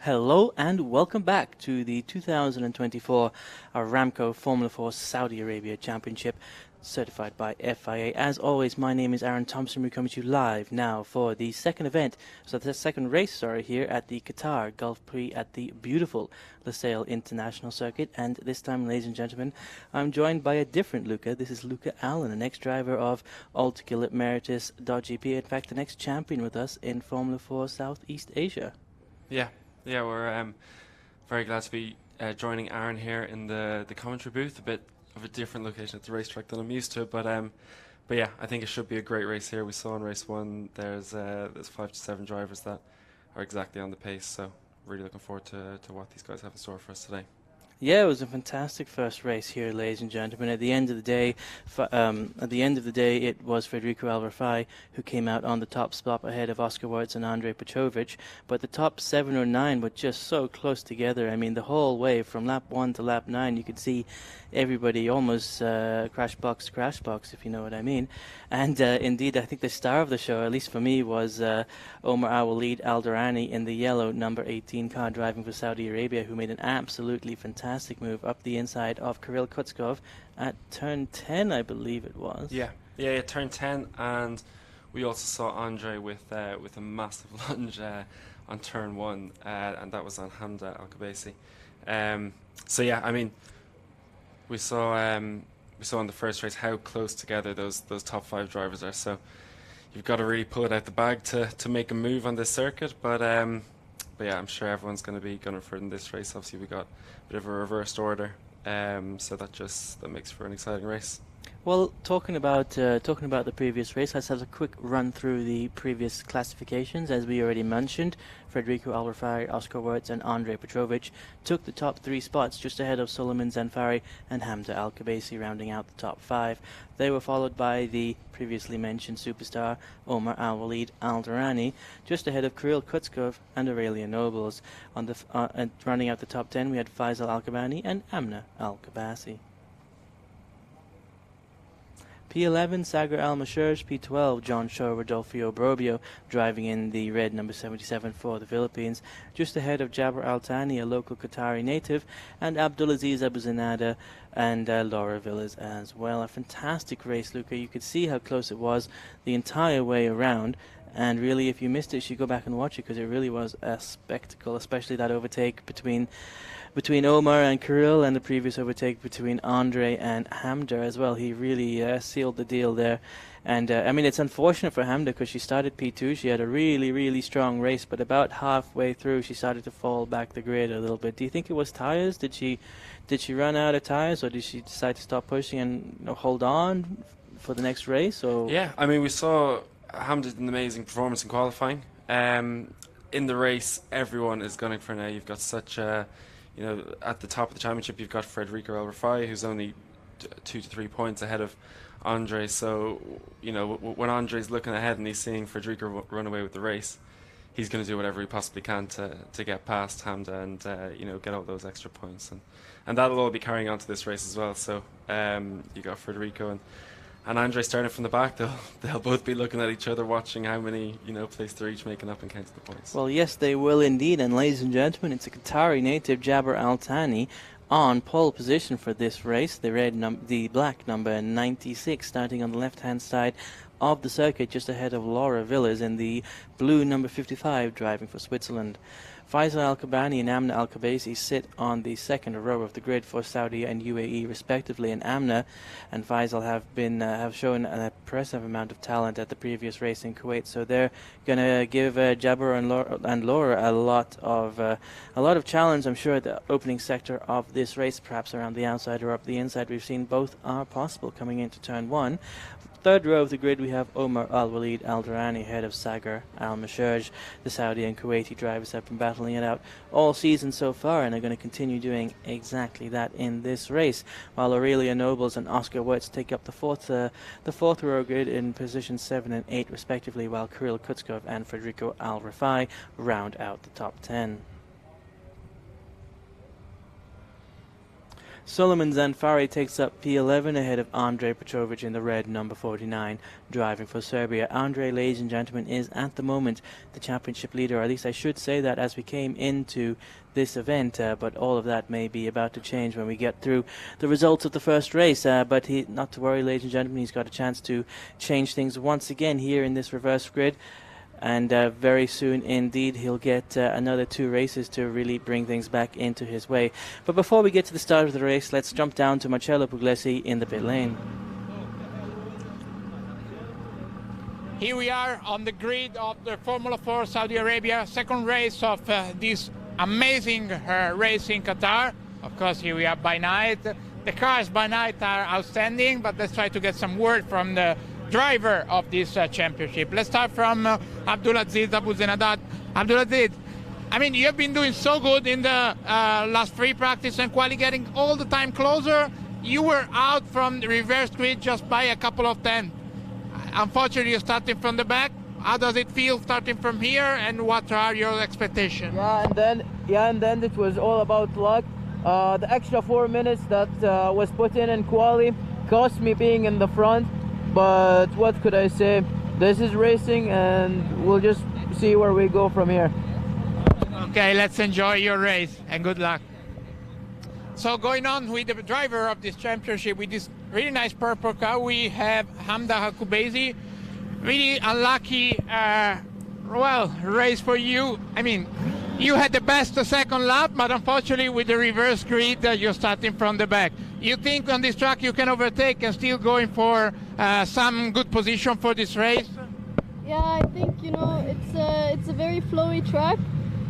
Hello and welcome back to the 2024 Aramco Formula 4 Saudi Arabia Championship, certified by FIA. As always, my name is Aaron Thompson. We're coming to you live now for the second second race, here at the Qatar Gulf Prix at the beautiful Lusail International Circuit. And this time, ladies and gentlemen, I'm joined by a different Luca. This is Luca Allen, the next driver of Ultra Emeritus .gp. In fact, the next champion with us in Formula 4 Southeast Asia. Yeah, we're very glad to be joining Aaron here in the commentary booth. A bit of a different location at the racetrack than I'm used to, but yeah, I think it should be a great race here. We saw in race one there's 5 to 7 drivers that are exactly on the pace, so really looking forward to what these guys have in store for us today. Yeah, it was a fantastic first race here, ladies and gentlemen. At the end of the day, it was Federico Alvarfai who came out on the top spot ahead of Oscar Wirtz and Andrei Petrovic. But the top 7 or 9 were just so close together. I mean, the whole way from lap 1 to lap 9, you could see everybody almost crash box to crash box, if you know what I mean. And indeed, I think the star of the show, at least for me, was Omar Al-Walid Al-Durrani in the yellow number 18 car driving for Saudi Arabia, who made an absolutely fantastic move up the inside of Kirill Kutskov at turn 10, I believe it was. Yeah, turn 10, and we also saw Andre with a massive lunge on turn 1, and that was on Hamda Al-Khabaisi. So yeah, I mean, we saw in the first race how close together those top 5 drivers are. So you've got to really pull it out the bag to make a move on this circuit. But yeah, I'm sure everyone's going to be gunning for it in this race. Obviously, we got a bit of a reversed order, so that makes for an exciting race. Well, talking about the previous race, let's have a quick run through the previous classifications. As we already mentioned, Federico Alvarfai, Oscar Wirtz, and Andrei Petrovic took the top 3 spots, just ahead of Suleiman Zanfari and Hamza Al-Khabaisi, rounding out the top 5. They were followed by the previously mentioned superstar Omar Al-Walid Al-Durrani, just ahead of Kirill Kutskov and Aurelia Nobles. And rounding out the top 10, we had Faisal Al-Kabani and Amna Al-Kabasi. P11, Sagar Al-Mashurj. P12, John Shaw Rodolfo Brobio, driving in the red number 77 for the Philippines, just ahead of Jabir Al-Thani, a local Qatari native, and Abdulaziz Abu Zinada and Laura Villas as well. A fantastic race, Luca. You could see how close it was the entire way around. And really, if you missed it, you should go back and watch it, because it really was a spectacle, especially that overtake between Omar and Kirill, and the previous overtake between Andre and Hamda as well. He really sealed the deal there. And I mean, it's unfortunate for Hamda, because she started P2. She had a really, really strong race, but about halfway through, she started to fall back the grid a little bit. Do you think it was tires? Did she run out of tires, or did she decide to stop pushing and hold on for the next race? Or yeah, I mean, we saw Hamda did an amazing performance in qualifying. In the race, everyone is gunning for now. You've got such a, at the top of the championship, you've got Federico Alvarfai, who's only 2 to 3 points ahead of Andre. So, when Andre's looking ahead and he's seeing Federico run away with the race, he's going to do whatever he possibly can to get past Hamda and get all those extra points. And that'll all be carrying on to this race as well. So you got Federico and Andre starting from the back. They'll both be looking at each other, watching how many place they're each making up and counting the points. Well, yes, they will indeed. And ladies and gentlemen, it's a Qatari native, Jabir Al-Thani, on pole position for this race. The black number 96, starting on the left-hand side of the circuit, just ahead of Laura Villas, in the blue number 55, driving for Switzerland. Faisal Al-Kabani and Amna Al-Khabaisi sit on the second row of the grid for Saudi and UAE respectively, and Amna and Faisal have shown an impressive amount of talent at the previous race in Kuwait, so they're going to give Jabir and Laura a lot of challenge, I'm sure, at the opening sector of this race, perhaps around the outside or up the inside. We've seen both are possible coming into turn 1. Third row of the grid, we have Omar Al-Walid Al-Durrani ahead of Sagar Al-Mashurj. The Saudi and Kuwaiti drivers have been battling it out all season so far, and are going to continue doing exactly that in this race, while Aurelia Nobles and Oscar Wirtz take up the fourth row grid in position 7 and 8 respectively, while Kirill Kutskov and Federico Alvarfai round out the top 10. Solomon Zanfari takes up P11 ahead of Andrej Petrovic in the red number 49, driving for Serbia. Andrej, ladies and gentlemen, is at the moment the championship leader, or at least I should say that as we came into this event, but all of that may be about to change when we get through the results of the first race. But not to worry, ladies and gentlemen, he's got a chance to change things once again here in this reverse grid. And very soon indeed he'll get another 2 races to really bring things back into his way. But before we get to the start of the race, let's jump down to Marcello Puglisi in the pit lane. Here we are on the grid of the Formula 4 Saudi Arabia, second race of this amazing race in Qatar. Of course, here we are by night. The cars by night are outstanding, but let's try to get some word from the driver of this championship. Let's start from Abdulaziz Abu Zenadat. Abdulaziz, I mean, you have been doing so good in the last free practice and quali, getting all the time closer. You were out from the reverse grid just by a couple of tenths. Unfortunately, you're starting from the back. How does it feel starting from here, and what are your expectations? Yeah, and then it was all about luck. The extra 4 minutes that was put in quali cost me being in the front. But what could I say? This is racing, and we'll just see where we go from here. Okay, let's enjoy your race, and good luck. So going on with the driver of this championship, with this really nice purple car, we have Hamda Hakubezi. Really unlucky, race for you. I mean, you had the best second lap, but unfortunately with the reverse grid, you're starting from the back. You think on this track you can overtake and still going for some good position for this race? Yeah, I think, it's a very flowy track,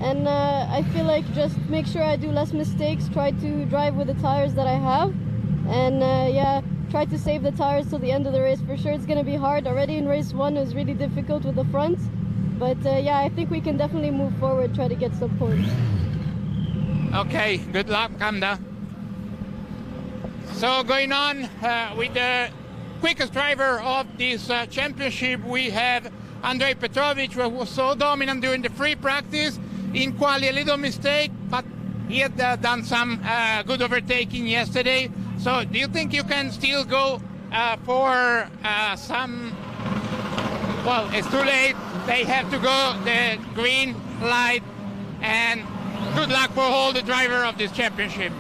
and I feel like just make sure I do less mistakes, try to drive with the tires that I have, and try to save the tires till the end of the race. For sure it's going to be hard. Already in race 1 it was really difficult with the front, but I think we can definitely move forward, try to get some points. Okay, good luck, Hamda. So going on with the quickest driver of this championship, we have Andrej Petrovic, who was so dominant during the free practice. In quali, a little mistake, but he had done some good overtaking yesterday. So do you think you can still go for some... Well, it's too late. They have to go the green light. And good luck for all the driver of this championship.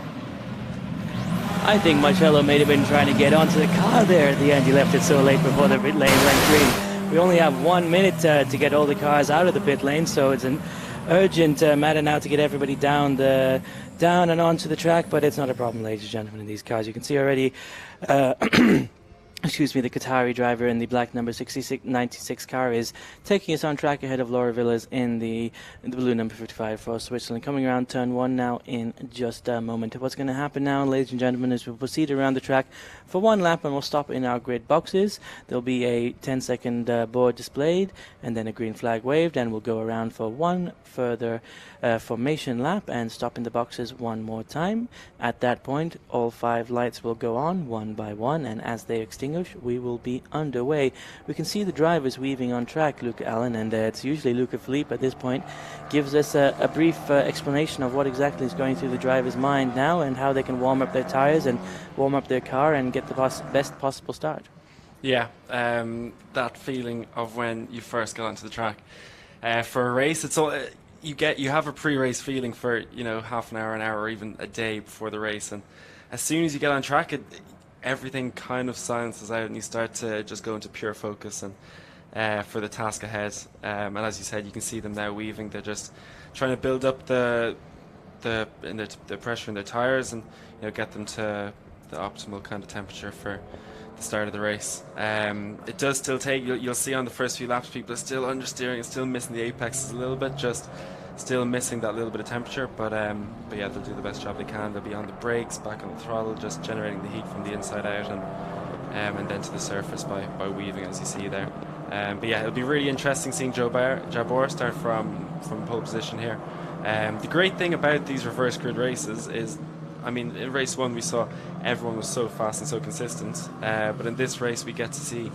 I think Marcello may have been trying to get onto the car there at the end. He left it so late before the pit lane went green. We only have 1 minute to get all the cars out of the pit lane, so it's an urgent matter now to get everybody down and onto the track, but it's not a problem, ladies and gentlemen, in these cars. You can see already excuse me, the Qatari driver in the black number 96 car is taking us on track ahead of Laura Villas in the blue number 55 for Switzerland. Coming around turn 1 now in just a moment. What's going to happen now, ladies and gentlemen, is we'll proceed around the track for 1 lap and we'll stop in our grid boxes. There'll be a 10-second board displayed and then a green flag waved, and we'll go around for 1 further formation lap and stop in the boxes 1 more time. At that point, all 5 lights will go on 1 by 1, and as they extinguish, we will be underway. We can see the drivers weaving on track. Luca Allen, and it's usually Luca Philippe at this point, gives us a brief explanation of what exactly is going through the driver's mind now and how they can warm up their tires and warm up their car and get the best possible start. Yeah, that feeling of when you first get onto the track for a race, it's all you have a pre-race feeling for half an hour, or even a day before the race, and as soon as you get on track, everything kind of silences out and you start to just go into pure focus and for the task ahead. And as you said, you can see them now weaving. They're just trying to build up the pressure in their tires and get them to the optimal kind of temperature for the start of the race. It does still take, you'll see on the first few laps, people are still understeering and still missing the apexes a little bit, just still missing that little bit of temperature, but yeah, they'll do the best job they can. They'll be on the brakes, back on the throttle, just generating the heat from the inside out and then to the surface by weaving, as you see there. But yeah, it'll be really interesting seeing Jabor start from pole position here. The great thing about these reverse grid races is, I mean, in race 1 we saw everyone was so fast and so consistent, but in this race we get to see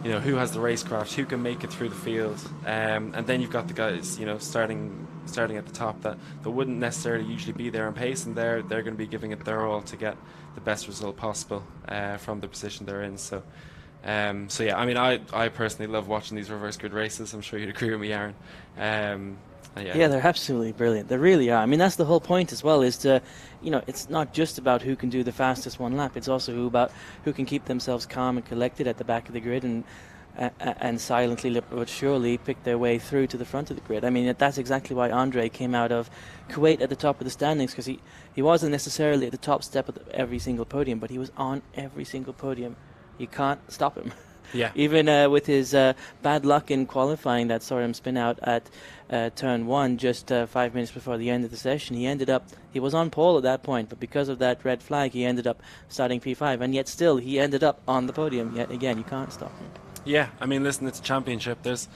who has the racecraft, who can make it through the field, and then you've got the guys starting starting at the top that wouldn't necessarily usually be there in pace, and they're going to be giving it their all to get the best result possible from the position they're in. So yeah, I mean, I personally love watching these reverse grid races. I'm sure you'd agree with me, Aaron. Yeah, they're absolutely brilliant. They really are. I mean, that's the whole point as well, is to, it's not just about who can do the fastest one lap. It's also about who can keep themselves calm and collected at the back of the grid and silently but surely pick their way through to the front of the grid. I mean, that's exactly why Andre came out of Kuwait at the top of the standings, because he wasn't necessarily at the top step of every single podium, but he was on every single podium. You can't stop him. Yeah. Even with his bad luck in qualifying that saw him spin out at turn 1 just 5 minutes before the end of the session, he was on pole at that point, but because of that red flag, he ended up starting P5, and yet still he ended up on the podium. Yet again, you can't stop him. Yeah, I mean, listen, it's a championship. There's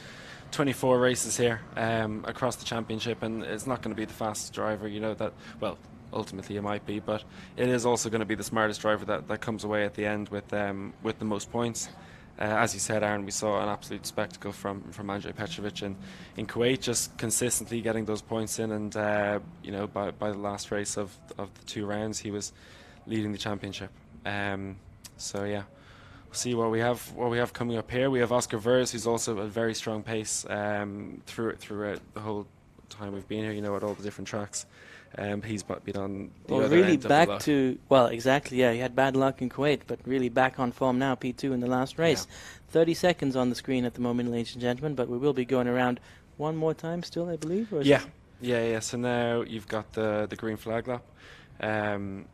24 races here across the championship, and it's not going to be the fastest driver, that, well, ultimately it might be, but it is also going to be the smartest driver that comes away at the end with the most points. As you said, Aaron, we saw an absolute spectacle from Andrej Petrovic in Kuwait, just consistently getting those points in, and by the last race of the 2 rounds, he was leading the championship. So yeah, we'll see what we have coming up here. We have Oscar Vers, who's also a very strong pace throughout the whole time we've been here. At all the different tracks. He's been on the other really end of back the luck. to, well, exactly, yeah, he had bad luck in Kuwait, but really back on form now, P2 in the last race. 30 seconds on the screen at the moment, ladies and gentlemen, but we will be going around one more time still, I believe. Or Yeah. So now you've got the green flag lap, and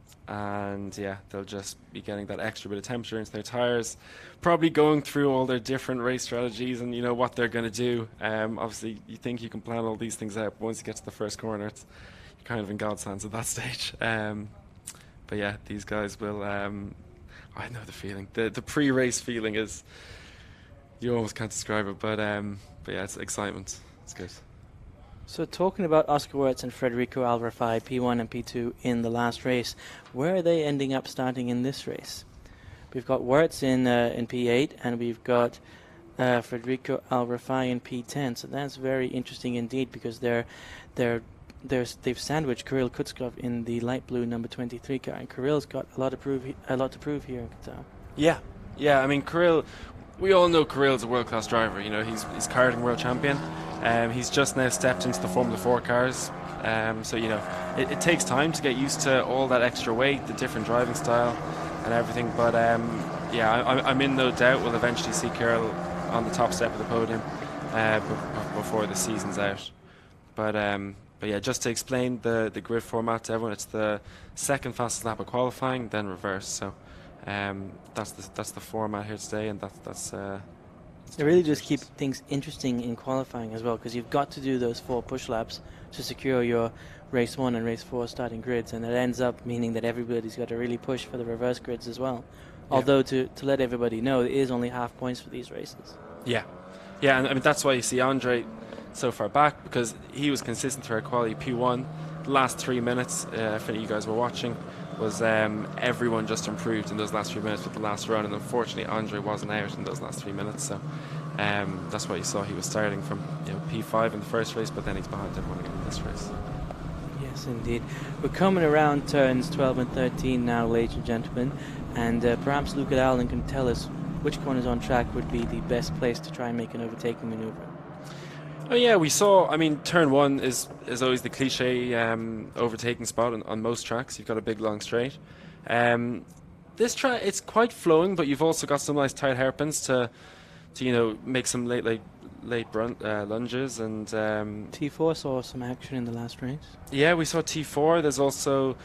yeah, they'll just be getting that extra bit of temperature into their tires, probably going through all their different race strategies and what they're going to do. Obviously, you think you can plan all these things out, but once you get to the first corner, it's kind of in God's hands at that stage. But yeah, these guys will. I know the feeling. The pre-race feeling is, you almost can't describe it. But yeah, it's excitement. It's good. So talking about Oscar Wirtz and Federico Alvarafai, P1 and P2 in the last race, where are they ending up starting in this race? We've got Wirtz in P8, and we've got Federico Alvarafai in P10. So that's very interesting indeed, because they've sandwiched Kirill Kutskov in the light blue number 23 car, and Kirill's got a lot to prove here in Qatar. Yeah. I mean, Kirill. We all know Kirill's a world-class driver. He's karting world champion. He's just now stepped into the Formula 4 cars. So it takes time to get used to all that extra weight, the different driving style, and everything. But yeah, I'm in no doubt we'll eventually see Kirill on the top step of the podium before the season's out. But yeah, just to explain the grid format to everyone, it's the second fastest lap of qualifying, then reverse. So that's the format here today, and that's They really just keep things interesting in qualifying as well, because you've got to do those 4 push laps to secure your race 1 and race 4 starting grids, and it ends up meaning that everybody's got to really push for the reverse grids as well. Yeah. Although to let everybody know, it is only half points for these races. Yeah, and I mean that's why you see Andre so far back, because he was consistent throughout quality. P1, the last 3 minutes, if you guys were watching, was everyone just improved in those last 3 minutes with the last run, and unfortunately Andre wasn't out in those last 3 minutes, so that's why you saw he was starting from P5 in the first race, but then he's behind everyone again in this race. Yes, indeed. We're coming around turns 12 and 13 now, ladies and gentlemen, and perhaps Luke Allen can tell us which corners on track would be the best place to try and make an overtaking maneuver. Oh yeah, we saw. I mean, turn 1 is always the cliche overtaking spot on most tracks. You've got a big long straight. This track, it's quite flowing, but you've also got some nice tight hairpins to make some late lunges, and T4 saw some action in the last race. Yeah, we saw T4. There's also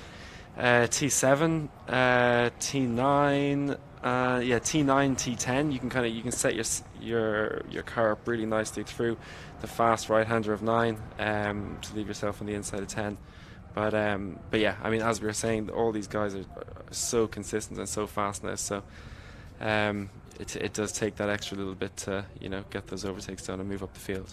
T7, T9. T9, T10. You can set your car up really nicely through the fast right-hander of 9 to leave yourself on the inside of 10. But yeah, I mean, as we were saying, all these guys are so consistent and so fast now. So it does take that extra little bit to get those overtakes done and move up the field.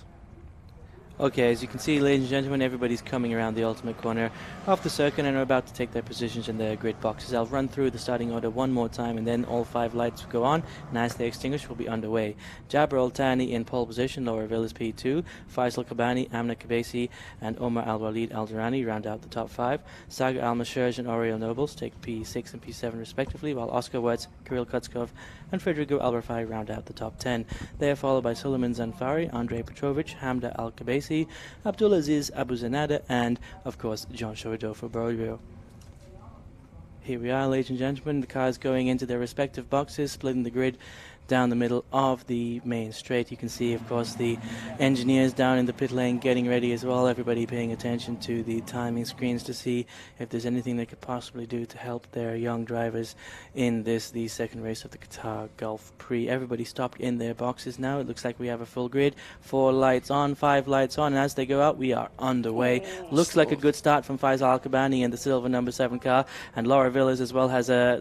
Okay, as you can see, ladies and gentlemen, everybody's coming around the ultimate corner of the circuit and are about to take their positions in their grid boxes. I'll run through the starting order one more time and then all 5 lights will go on, and as they extinguish, we'll be underway. Jabber Al-Thani in pole position, Laura Villas P2, Faisal Kabani, Amna Kabesi and Omar Al-Walid Al-Durrani round out the top 5. Sagar Al-Masherj and Oriel Nobles take P6 and P7 respectively, while Oscar Wertz, Kirill Kutskov and Federico Al-Rafai round out the top 10. They are followed by Suleiman Zanfari, Andrei Petrovich, Hamda Al-Kabesi, Abdulaziz Abu Zanada, and of course John Shoido for Borio. Here we are, ladies and gentlemen, the cars going into their respective boxes, splitting the grid down the middle of the main straight. You can see, of course, the engineers down in the pit lane getting ready as well, everybody paying attention to the timing screens to see if there's anything they could possibly do to help their young drivers in the second race of the Qatar Gulf Prix. Everybody stopped in their boxes now. It looks like we have a full grid, 4 lights on, 5 lights on, and as they go out we are underway. Looks like a good start from Faisal Al-Kabani in the silver number 7 car, and Laura Villas as well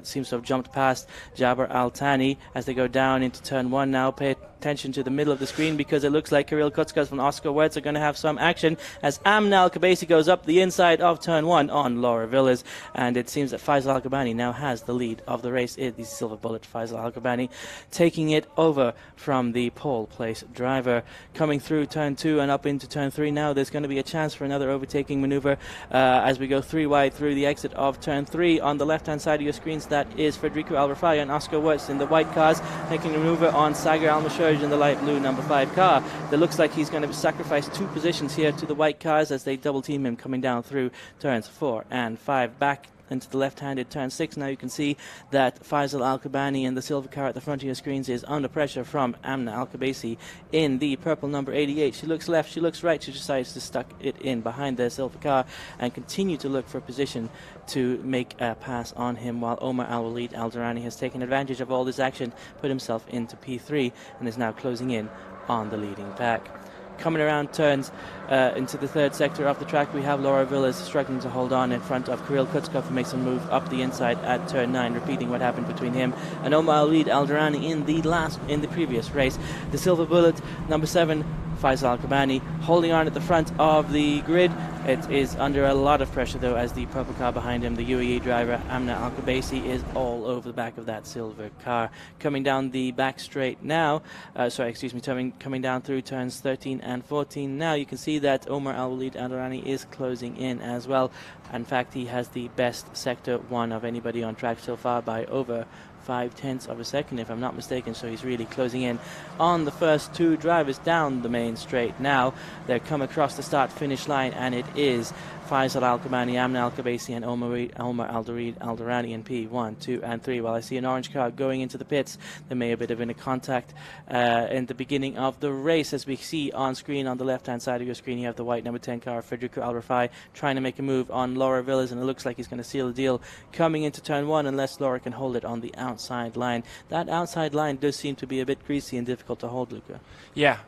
seems to have jumped past Jabber Al-Thani as they go down into turn 1 now. Pay attention to the middle of the screen because it looks like Kirill Kutskov and Oscar Wertz are going to have some action as Amna Al-Kabesi goes up the inside of turn 1 on Laura Villas, and it seems that Faisal Al-Kabani now has the lead of the race. It is silver bullet Faisal Al-Kabani taking it over from the pole place driver. Coming through turn 2 and up into turn 3 now, there's going to be a chance for another overtaking maneuver as we go 3 wide through the exit of turn 3. On the left hand side of your screens, that is Federico Al-Rafai and Oscar Wertz in the white cars making a maneuver on Sagar Al-Masherj in the light blue number 5 car. That looks like he's going to sacrifice 2 positions here to the white cars as they double team him coming down through turns 4 and 5. Back into the left-handed turn 6 now, you can see that Faisal Al-Kabani in the silver car at the front of your screens is under pressure from Amna Al-Kabesi in the purple number 88. She looks left, she looks right, she decides to stuck it in behind the silver car and continue to look for a position to make a pass on him, while Omar Al-Walid Al-Durrani has taken advantage of all this action, put himself into P3 and is now closing in on the leading pack. Coming around turns into the third sector of the track, we have Laura Villas struggling to hold on in front of Kirill Kutskov, who makes a move up the inside at turn 9, repeating what happened between him and Omar Al-Walid Al-Durrani in the previous race. The silver bullet, number 7, Faisal Al-Kabani, holding on at the front of the grid. It is under a lot of pressure though, as the purple car behind him, the UAE driver Amna Al-Kabesi, is all over the back of that silver car. Coming down the back straight now, coming down through turns 13 and 14 now, you can see that Omar Al-Walid Al-Durrani is closing in as well. In fact, he has the best sector 1 of anybody on track so far by over 0.5 of a second, if I'm not mistaken, so he's really closing in on the first 2 drivers down the main straight now. They come across the start-finish line, and it is Faisal Al-Kabani, Amna Al-Kabesi and Omar Al-Walid Al-Durrani in P1, 2 and 3. While I see an orange car going into the pits, there may have been a contact in the beginning of the race. As we see on screen on the left-hand side of your screen, you have the white number 10 car, Federico Al-Rafai, trying to make a move on Laura Villas, and it looks like he's going to seal the deal coming into turn 1 unless Laura can hold it on the outside line. That outside line does seem to be a bit greasy and difficult to hold, Luca. Yeah,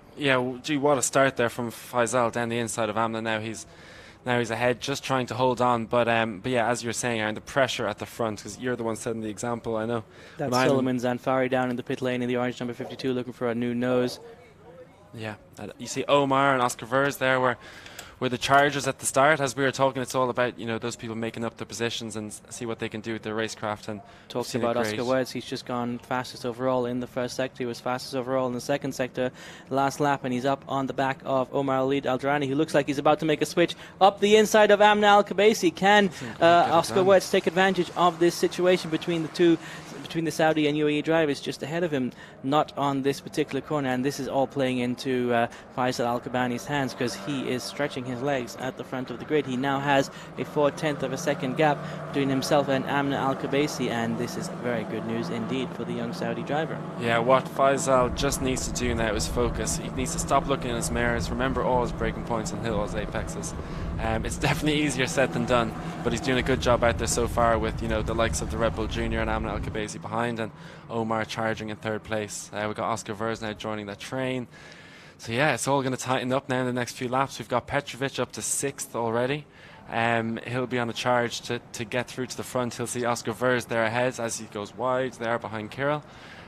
gee, what a start there from Faisal down the inside of Amna. Now he's ahead, just trying to hold on. But yeah, as you're saying, Aaron, the pressure at the front, because you're the one setting the example, I know. That's Suleiman Zanfari down in the pit lane in the orange number 52 looking for a new nose. Yeah, you see Omar and Oscar Verz there were the chargers at the start. As we were talking, it's all about those people making up their positions and see what they can do with their racecraft. And talks about Oscar Wertz. He's just gone fastest overall in the first sector. He was fastest overall in the second sector last lap, and he's up on the back of Omar Al-Walid Al-Durrani, who looks like he's about to make a switch up the inside of Amna Al-Kabesi. Can Oscar Wertz take advantage of this situation between the Saudi and UAE drivers just ahead of him? Not on this particular corner, and this is all playing into Faisal Al-Kabani's hands, because he is stretching his legs at the front of the grid. He now has a 0.4 of a second gap between himself and Amna Al-Kabesi, and this is very good news indeed for the young Saudi driver. Yeah, what Faisal just needs to do now is focus. He needs to stop looking at his mirrors, remember all his breaking points and hit all his apexes. It's definitely easier said than done, but he's doing a good job out there so far with the likes of the Red Bull Junior and Amna Al-Kabesi behind, and Omar charging in third place. We've got Oscar Verz now joining that train. So yeah, it's all going to tighten up now in the next few laps. We've got Petrovic up to 6th already. He'll be on a charge to get through to the front. He'll see Oscar Verz there ahead as he goes wide there behind Kirill.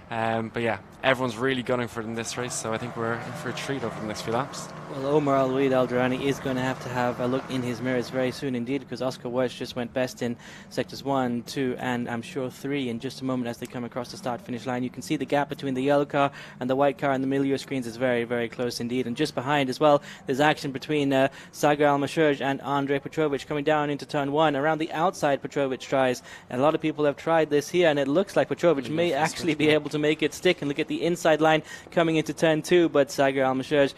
But yeah, everyone's really gunning for it in this race, so I think we're in for a treat over the next few laps. Well, Omar Al-Waleed Al-Durrani is going to have a look in his mirrors very soon indeed, because Oscar Welch just went best in sectors 1, 2 and I'm sure 3 in just a moment as they come across the start-finish line. You can see the gap between the yellow car and the white car in the middle of your screens is very, very close indeed. And just behind as well, there's action between Sagar Al-Mashurj and Andrei Petrovic coming down into turn 1. Around the outside, Petrovic tries. And a lot of people have tried this here, and it looks like Petrovic may actually be able to make it stick. And look at the inside line coming into turn 2, but Sagar Al-Mashurj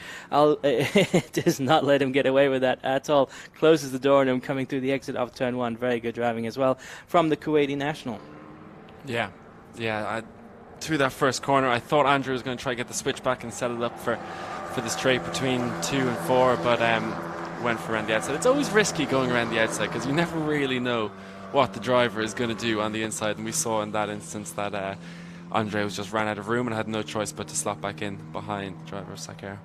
does not let him get away with that at all. Closes the door on him coming through the exit of turn 1. Very good driving as well from the Kuwaiti national. Yeah, through that first corner, I thought Andrew was going to try to get the switch back and set it up for the straight between 2 and 4, but went for around the outside. It's always risky going around the outside because you never really know what the driver is going to do on the inside, and we saw in that instance that Andre was just ran out of room and had no choice but to slot back in behind the driver of Sakar.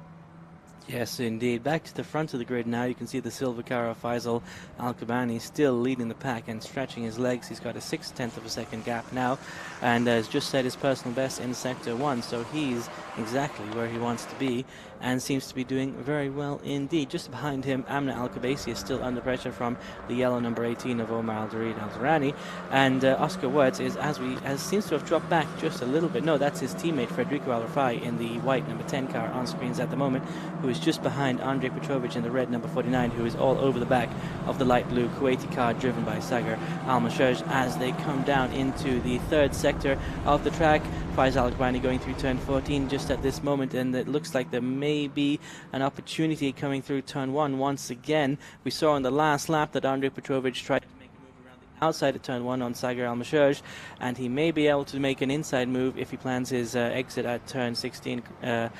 Yes, indeed. Back to the front of the grid now. You can see the silver car of Faisal Al-Kabani still leading the pack and stretching his legs. He's got a 6/10 of a second gap now and has just set his personal best in sector 1. So he's exactly where he wants to be and seems to be doing very well indeed. Just behind him, Amna Al-Kabaisi is still under pressure from the yellow number 18 of Omar Al-Durid Al-Durrani. And Oscar Wirtz is, as seems to have dropped back just a little bit. No, that's his teammate Federico Al-Rafai in the white number 10 car on screens at the moment, who is just behind Andrei Petrovic in the red number 49, who is all over the back of the light blue Kuwaiti car driven by Sagar Al-Mashurj as they come down into the third sector of the track. Faisal Al-Kabani going through turn 14 just at this moment, and it looks like there may be an opportunity coming through turn 1 once again. We saw in the last lap that Andrei Petrovic tried to make a move around the outside of turn 1 on Sagar Al-Mashurj, and he may be able to make an inside move if he plans his exit at turn 16 a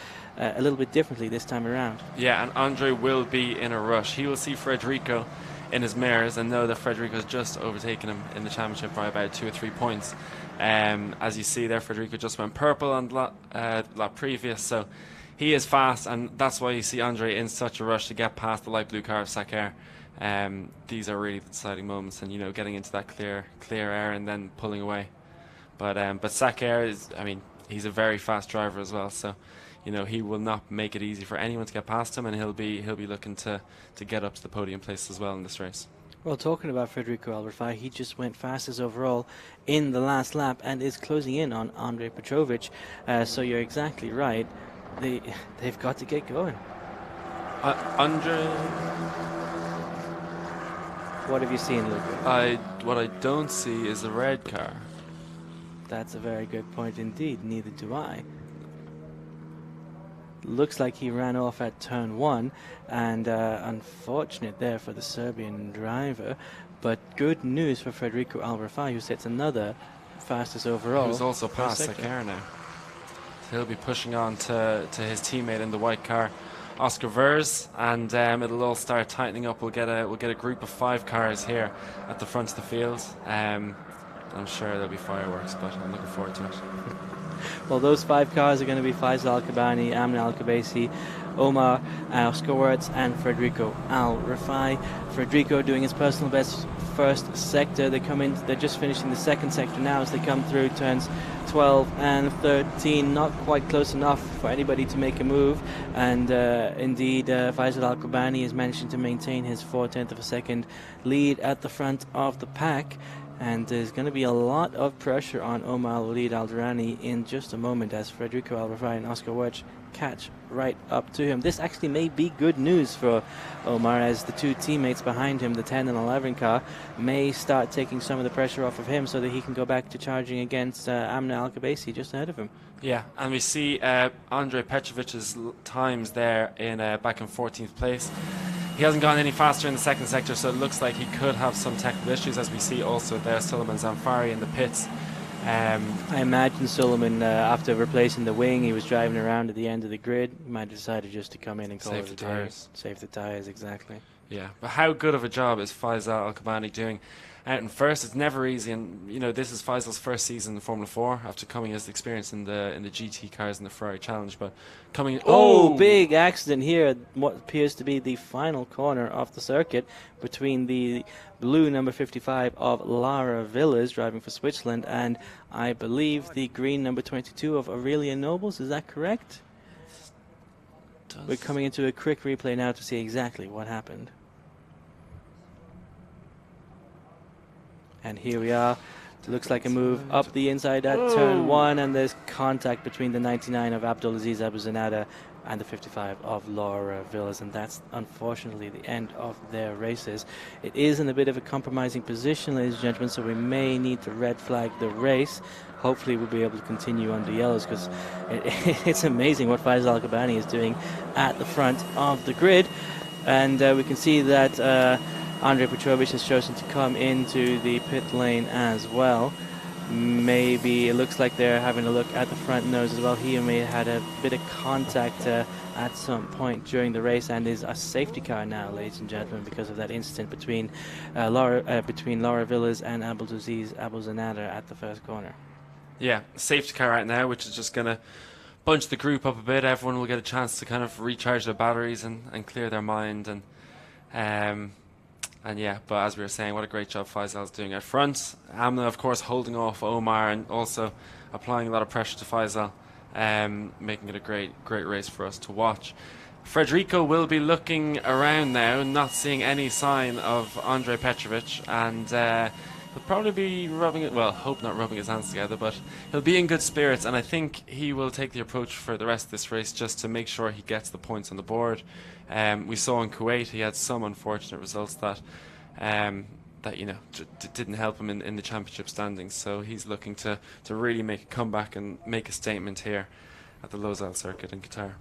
little bit differently this time around. Yeah, and Andre will be in a rush. He will see Federico in his mirrors and know that Federico's just overtaken him in the championship by about 2 or 3 points. As you see there, Federico just went purple on the lap previous, so he is fast, and that's why you see Andre in such a rush to get past the light blue car of Sakar. These are really the deciding moments, and getting into that clear air and then pulling away. But Sakar is, he's a very fast driver as well, so he will not make it easy for anyone to get past him, and he'll be looking to get up to the podium place as well in this race. Well, talking about Federico Al-Rafai, he just went fastest overall in the last lap and is closing in on Andrei Petrovic. So you're exactly right. They've got to get going. Andre, what have you seen, Luca? What I don't see is the red car. That's a very good point indeed. Neither do I. Looks like he ran off at turn 1, and unfortunate there for the Serbian driver, but good news for Federico Al-Rafai, who sets another fastest overall. Who's also past Sakar now. So he'll be pushing on to his teammate in the white car, Oscar Vers, and it'll all start tightening up. We'll get a group of 5 cars here at the front of the field. I'm sure there'll be fireworks, but I'm looking forward to it. Well, those 5 cars are going to be Faisal Al-Kabani, Amna Al-Kabaisi, Omar, Oscar Wirtz and Federico Al-Rafai. Federico doing his personal best first sector. They're just finishing the second sector now as they come through turns 12 and 13. Not quite close enough for anybody to make a move. And indeed, Faisal Al-Kabani is managing to maintain his 4/10 of a second lead at the front of the pack. And there's going to be a lot of pressure on Omar Al-Waleed Al-Durrani in just a moment as Federico Al-Rafai and Oscar Wirtz catch right up to him. This actually may be good news for Omar, as the 2 teammates behind him, the 10 and 11 car, may start taking some of the pressure off of him so that he can go back to charging against Amna Al-Kabaisi just ahead of him. Yeah, and we see Andrei Petrovic's times there in back in 14th place. He hasn't gone any faster in the second sector, so it looks like he could have some technical issues, as we see also there Suleiman Zamfari in the pits. I imagine Suleiman, after replacing the wing, he was driving around at the end of the grid. He might have decided just to come in and call it a day. Save the tyres, exactly. Yeah, but how good of a job is Faisal Al-Kabani doing? out in first. It's never easy, and you know this is Faisal's first season in Formula 4 after coming as experienced in the GT cars in the Ferrari Challenge. But coming, Big accident here at what appears to be the final corner of the circuit between the blue number 55 of Lara Villas driving for Switzerland and I believe the green number 22 of Aurelia Nobles. Is that correct? We're coming into a quick replay now to see exactly what happened. And here we are. It looks like a move up the inside at turn 1, and there's contact between the 99 of Abdulaziz Abu Zanada and the 55 of Laura Villas, and that's unfortunately the end of their races. It is in a bit of a compromising position, ladies and gentlemen, so we may need to red flag the race. Hopefully we'll be able to continue on the yellows, because it's amazing what Faisal Al-Kabani is doing at the front of the grid. And we can see that Andrei Petrovic has chosen to come into the pit lane as well. Maybe it looks like they're having a look at the front nose as well. He may have had a bit of contact at some point during the race, and is a safety car now, ladies and gentlemen, because of that incident between Laura Villas and Abdulaziz Abu Zanada at the first corner. Yeah, safety car right now, which is just going to bunch the group up a bit. Everyone will get a chance to kind of recharge their batteries and clear their mind. And yeah, but as we were saying, what a great job Faisal's doing out front. Amna, of course, holding off Omar and also applying a lot of pressure to Faisal, making it a great race for us to watch. Federico will be looking around now, not seeing any sign of Andrei Petrovic, and he'll probably be hope not rubbing his hands together, but he'll be in good spirits, and I think he will take the approach for the rest of this race just to make sure he gets the points on the board. We saw in Kuwait he had some unfortunate results that didn't help him in the championship standings, so he's looking to really make a comeback and make a statement here at the Losail circuit in Qatar.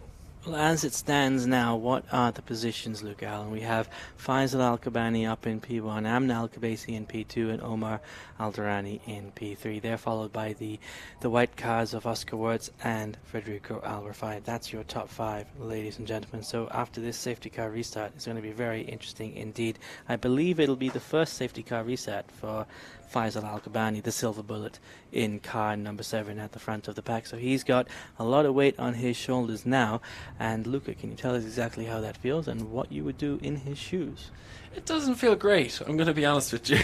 Well, as it stands now, what are the positions, Luke Allen? We have Faisal Al-Kabani up in P1, Amna Al-Kabasi in P2, and Omar Al-Durrani in P3. They're followed by the white cars of Oscar Wirtz and Federico Al-Rafai. That's your top 5, ladies and gentlemen. So after this safety car restart, it's going to be very interesting indeed. I believe it'll be the first safety car reset for Faisal Al-Kabani, the silver bullet, in car number 7 at the front of the pack. So he's got a lot of weight on his shoulders now. And Luca, can you tell us exactly how that feels and what you would do in his shoes? It doesn't feel great, I'm going to be honest with you.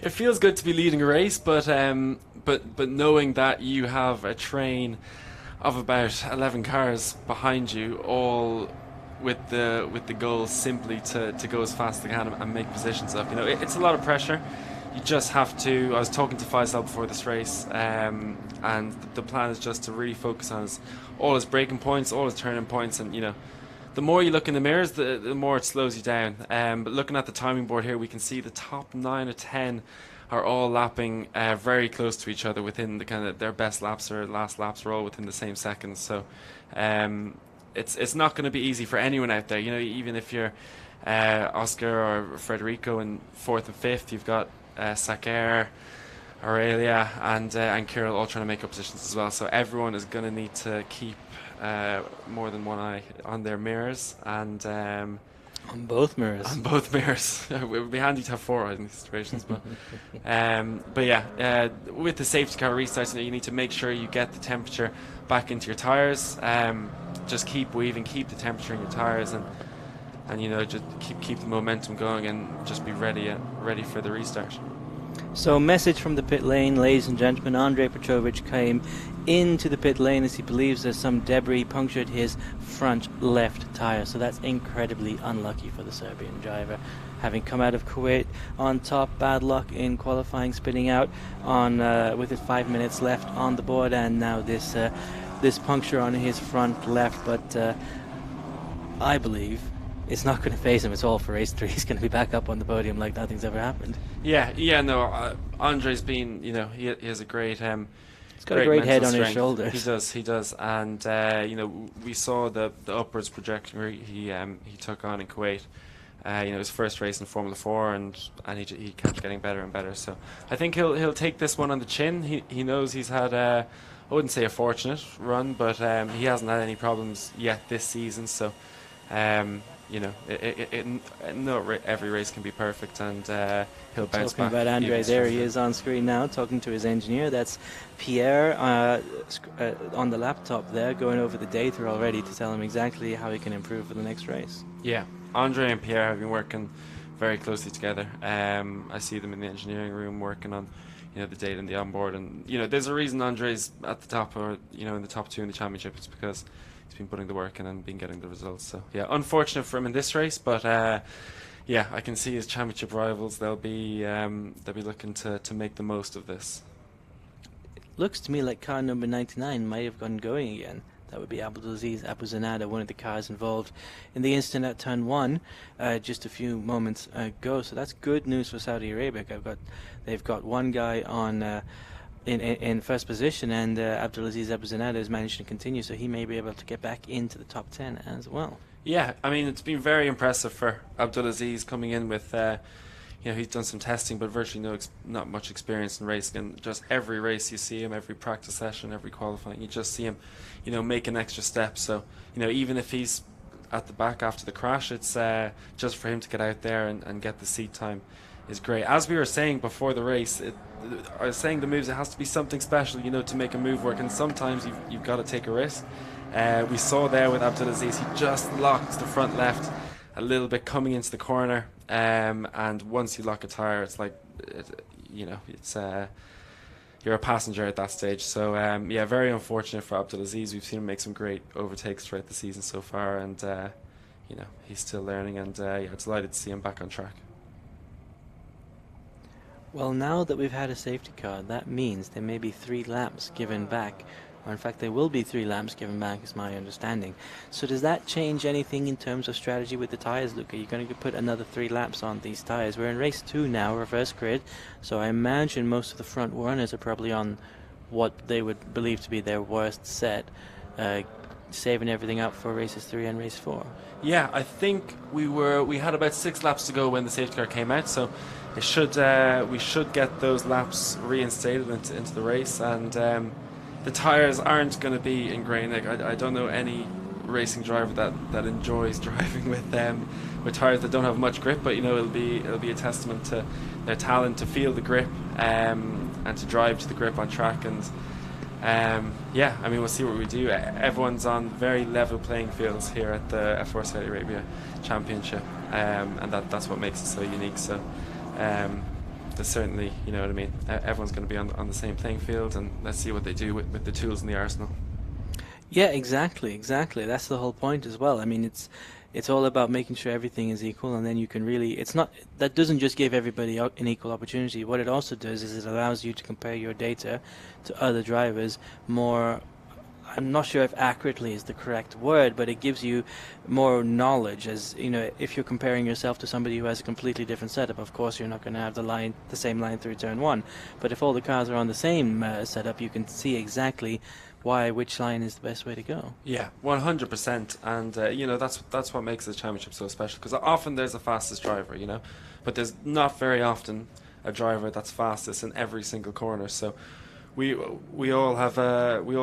It feels good to be leading a race, but knowing that you have a train of about 11 cars behind you, all with the goal simply to go as fast as they can and make positions up. It's a lot of pressure. You just have to. I was talking to Faisal before this race, and the plan is just to really focus on all his braking points, all his turning points, and the more you look in the mirrors, the more it slows you down. But looking at the timing board here, we can see the top 9 or 10 are all lapping very close to each other within the kind of their best laps or last laps are all within the same seconds. So it's not going to be easy for anyone out there. Even if you're Oscar or Federico in 4th and 5th, you've got Saker, Aurelia and Kirill all trying to make up positions as well. So everyone is going to need to keep more than one eye on their mirrors and on both mirrors. On both mirrors. It would be handy to have 4 eyes in these situations, but yeah, with the safety car restarts, you need to make sure you get the temperature back into your tires. Just keep weaving, keep the temperature in your tires, and just keep the momentum going, and just be ready for the restart. So, message from the pit lane, ladies and gentlemen. Andrei Petrovic came into the pit lane as he believes that some debris punctured his front left tire. So that's incredibly unlucky for the Serbian driver. Having come out of Kuwait on top, bad luck in qualifying, spinning out on with it 5 minutes left on the board, and now this puncture on his front left. But I believe it's not going to phase him at all for race 3. He's going to be back up on the podium like nothing's ever happened. No, Andrei's been, he has a great he's got a great head on his shoulders. He does, and we saw the upwards trajectory he took on in Kuwait. His first race in Formula 4, and he kept getting better and better. So I think he'll take this one on the chin. He knows he's had I wouldn't say a fortunate run, but he hasn't had any problems yet this season. So you know, every race can be perfect, and he'll bounce Talking back. about Andre, even there he stronger. is on screen now, talking to his engineer. That's Pierre on the laptop there, going over the data already to tell him exactly how he can improve for the next race. Yeah, Andre and Pierre have been working very closely together. I see them in the engineering room working on, you know, the data and the onboard, and you know, there's a reason Andre's at the top, or you know, in the top 2 in the championship. It's because he's been putting the work in and been getting the results. So yeah, unfortunate for him in this race, but yeah, I can see his championship rivals. They'll be looking to make the most of this. Looks to me like car number 99 might have gone going again. That would be Abdulaziz Abu Zanada, one of the cars involved in the incident at turn 1 just a few moments ago. So that's good news for Saudi Arabia. They've got one guy on in first position, and Abdulaziz Abu Zanada has managed to continue, so he may be able to get back into the top 10 as well. Yeah, I mean, it's been very impressive for Abdulaziz coming in with, you know, he's done some testing, but virtually not much experience in racing. And just every race you see him, every practice session, every qualifying, you just see him, you know, make an extra step. So, you know, even if he's at the back after the crash, it's just for him to get out there and get the seat time is great. As we were saying before the race, I was saying the moves, it has to be something special, you know, to make a move work. And sometimes you've got to take a risk. We saw there with Abdulaziz, he just locked the front left a little bit coming into the corner, and once you lock a tire, it's like, you know, it's you're a passenger at that stage. So yeah, very unfortunate for Abdulaziz. We've seen him make some great overtakes throughout the season so far, and you know, he's still learning, and yeah, delighted to see him back on track. Well, now that we've had a safety car, that means there may be 3 laps given back. Or in fact, there will be 3 laps given back, is my understanding. So does that change anything in terms of strategy with the tyres, Luke? Are you going to put another 3 laps on these tyres? We're in race 2 now, reverse grid. So I imagine most of the front runners are probably on what they would believe to be their worst set, saving everything up for races 3 and race 4. Yeah, I think we had about 6 laps to go when the safety car came out, so it should we should get those laps reinstated into the race, and the tyres aren't going to be in grey nick. I don't know any racing driver that enjoys driving with tyres that don't have much grip, but you know, it'll be a testament to their talent to feel the grip and to drive to the grip on track. And yeah, I mean, we'll see what we do. Everyone's on very level playing fields here at the F4 Saudi Arabia Championship, and that's what makes it so unique. So there's certainly, you know what I mean, everyone's going to be on the same playing field, and let's see what they do with the tools in the arsenal. Yeah, exactly. That's the whole point as well. I mean, it's all about making sure everything is equal, and then you can really, that doesn't just give everybody an equal opportunity. What it also does is it allows you to compare your data to other drivers more. I'm not sure if accurately is the correct word, but it gives you more knowledge. As you know, if you're comparing yourself to somebody who has a completely different setup, of course you're not going to have the same line through turn 1. But if all the cars are on the same setup, you can see exactly which line is the best way to go. Yeah, 100%, and you know, that's what makes the championship so special, because often there's a fastest driver, you know, but there's not very often a driver that's fastest in every single corner. So we all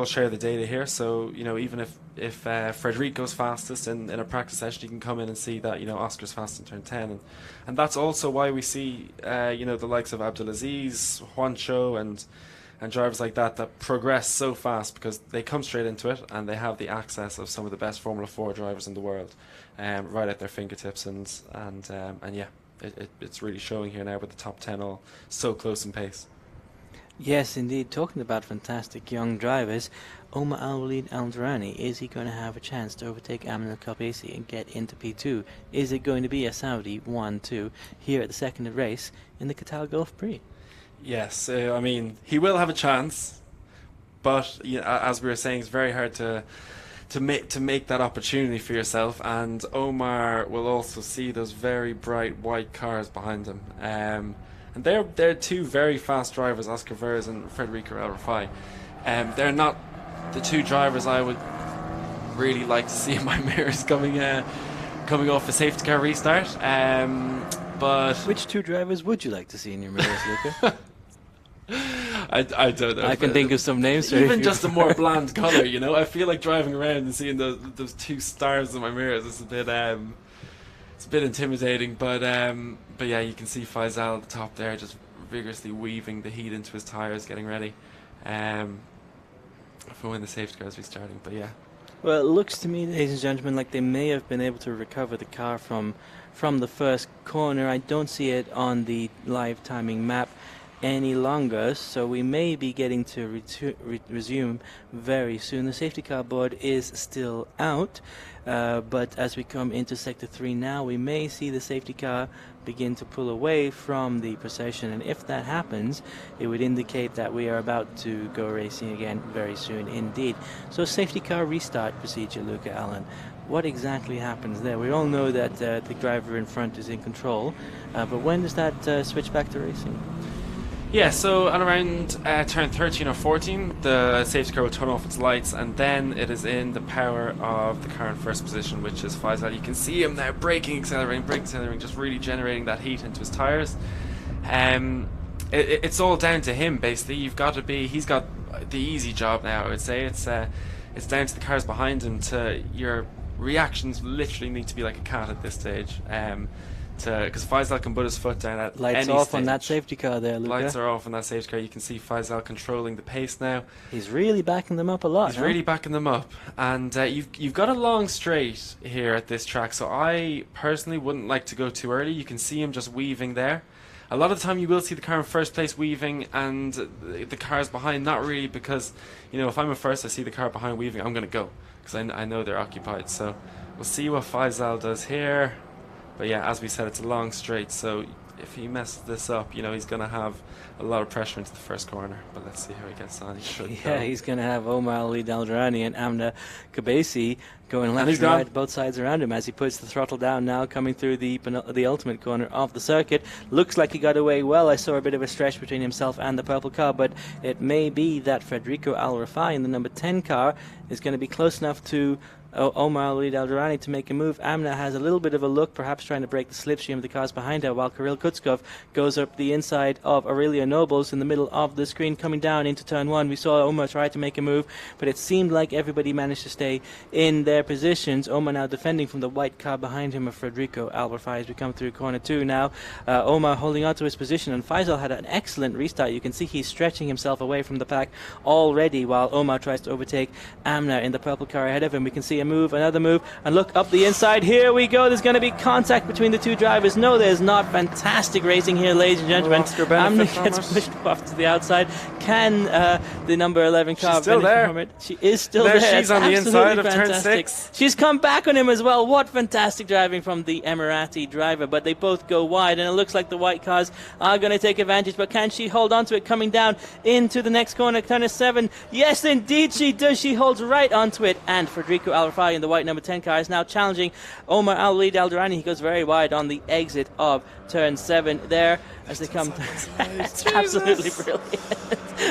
share the data here. So you know, even if Frederico's fastest in a practice session, you can come in and see that, you know, Oscar's fast in turn 10, and that's also why we see you know, the likes of Abdulaziz, Juancho, and drivers like that progress so fast, because they come straight into it and they have the access of some of the best Formula 4 drivers in the world right at their fingertips, and yeah, it's really showing here now with the top 10 all so close in pace. Yes, indeed. Talking about fantastic young drivers, Omar Al-Walid Al-Durrani, is he going to have a chance to overtake Amin Al-Kabesi and get into P2? Is it going to be a Saudi 1-2 here at the second race in the Qatar Gulf Prix? Yes, I mean, he will have a chance, but you know, as we were saying, it's very hard to make that opportunity for yourself. And Omar will also see those very bright white cars behind him, and they're 2 very fast drivers, Oscar Verz and Federico El Rafai. They're not the 2 drivers I would really like to see in my mirrors coming off a safety car restart. But which 2 drivers would you like to see in your mirrors, Luca? I don't know. I can think of some names. Even just a more bland colour, you know. I feel like driving around and seeing those 2 stars in my mirrors is a bit it's a bit intimidating, but yeah, you can see Faisal at the top there, just vigorously weaving the heat into his tires, getting ready for when the safety car is restarting. But yeah. Well, it looks to me, ladies and gentlemen, like they may have been able to recover the car from the first corner. I don't see it on the live timing map any longer, so we may be getting to resume very soon. The safety car board is still out, but as we come into sector 3 now, we may see the safety car begin to pull away from the procession, and if that happens, it would indicate that we are about to go racing again very soon indeed. So safety car restart procedure, Luca Allen. What exactly happens there? We all know that the driver in front is in control, but when does that switch back to racing? Yeah, so at around turn 13 or 14, the safety car will turn off its lights, and then it is in the power of the car in first position, which is Faisal. You can see him now braking, accelerating, just really generating that heat into his tyres. It's all down to him, basically. He's got the easy job now, I would say. It's down to the cars behind him. Your reactions literally need to be like a cat at this stage. Because Faisal can put his foot down at lights any off stage. on that safety car there, Luca. Lights are off on that safety car. You can see Faisal controlling the pace now. He's really backing them up a lot. He's really backing them up, and you've got a long straight here at this track. So I personally wouldn't like to go too early. You can see him just weaving there. A lot of the time you will see the car in first place weaving and the cars behind not really, because if I'm in first, I see the car behind weaving, I'm going to go because I know they're occupied. So we'll see what Faisal does here. But yeah, as we said, it's a long straight, so if he messes this up, he's going to have a lot of pressure into the first corner. But let's see how he gets on. He should go. He's going to have Omar Ali Daldrani and Amna Kabesi going left and gone. right, both sides around him as he puts the throttle down now, coming through the ultimate corner of the circuit. Looks like he got away well. I saw a bit of a stretch between himself and the purple car, but it may be that Federico Al Rafai in the number 10 car is going to be close enough to Omar Ali Daldrani to make a move. Amna has a little bit of a look, perhaps trying to break the slipstream of the cars behind her, while Kirill Kutskov goes up the inside of Aurelia Nobles in the middle of the screen, coming down into turn 1. We saw Omar try to make a move, but it seemed like everybody managed to stay in their positions. Omar now defending from the white car behind him of Federico Al Rafai as we come through corner 2 now. Omar holding on to his position, and Faisal had an excellent restart. You can see he's stretching himself away from the pack already, while Omar tries to overtake Amna in the purple car ahead of him. We can see a move, another move, and look up the inside. Here we go. There's going to be contact between the two drivers. No, there's not. Fantastic racing here, ladies and gentlemen. Amna gets pushed off to the outside. Can the number 11 car She's still there. from it? She is still there. She's on the inside of turn 6. She's come back on him as well. What fantastic driving from the Emirati driver, but they both go wide, and it looks like the white cars are going to take advantage, but can she hold on to it coming down into the next corner, turn 7? Yes, indeed she does. She holds right onto it, and Federico Al Rafai in the white number 10 car is now challenging Omar Ali Daldrani. He goes very wide on the exit of turn 7 there as they come. It's absolutely brilliant.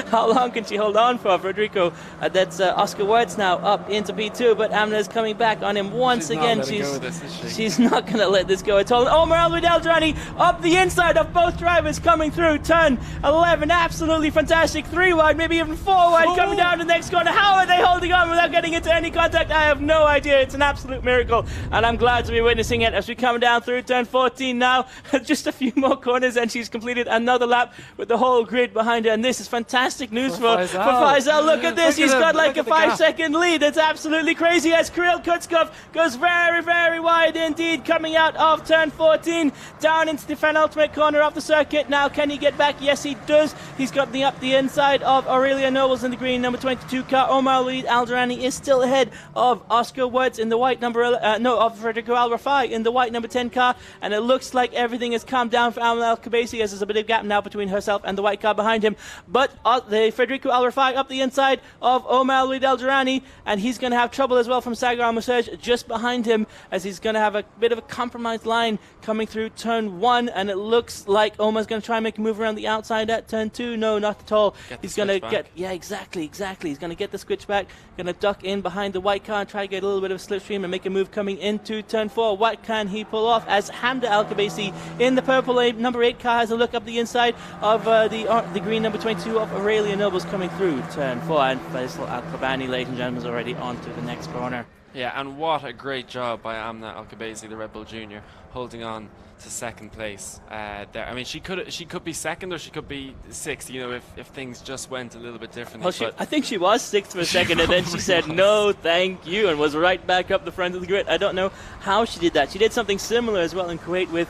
How long can she hold on for, Federico? That's Oscar Wirtz now up into P2, but Amna's coming back on him once again. She's not going to let this go at all. Omar Ali Daldrani up the inside of both drivers coming through turn 11. Absolutely fantastic. 3 wide, maybe even 4 wide, coming down the next corner. How are they holding on without getting into any contact? I have no idea. It's an absolute miracle, and I'm glad to be witnessing it as we come down through turn 14 now. Just a few more corners, and she's completed another lap with the whole grid behind her, and this is fantastic news for Faisal. Look at this. He's got like a 5-second lead. It's absolutely crazy as Kirill Kutskov goes very, very wide indeed, coming out of turn 14 down into the penultimate corner of the circuit. Now, can he get back? Yes, he does. He's got up the inside of Aurelia Nobles in the green number 22 car. Omar Ali Aldrani is still ahead of Oscar Wirtz in the white number of Federico Al Rafai in the white number 10 car, and it looks like everything has calmed down for Amna Al-Kabesi as there's a bit of gap now between herself and the white car behind him. But the Federico Al Rafai up the inside of Omar Ali Daldrani, and he's going to have trouble as well from Sagar Al-Musaj just behind him, as he's going to have a bit of a compromised line coming through turn 1, and it looks like Omar's going to try and make a move around the outside at turn 2. No, not at all. He's going to get, exactly. He's going to get the switch back, going to duck in behind the white car and try to get a little bit of a slipstream and make a move coming into turn 4. What can he pull off as Hamda Al-Kabesi in the purple number 8 car has a look up the inside of the green number 22 of Aurelia Nobles coming through turn 4, and Faisal Al-Qabani, ladies and gentlemen, is already on to the next corner. Yeah, and what a great job by Amna Al-Kabesi, the Red Bull Junior. holding on to second place there. I mean, she could be second or she could be sixth, you know, if things just went a little bit differently. Well, I think she was sixth for a second, and then she said, no, thank you, and was right back up the front of the grid. I don't know how she did that. She did something similar as well in Kuwait with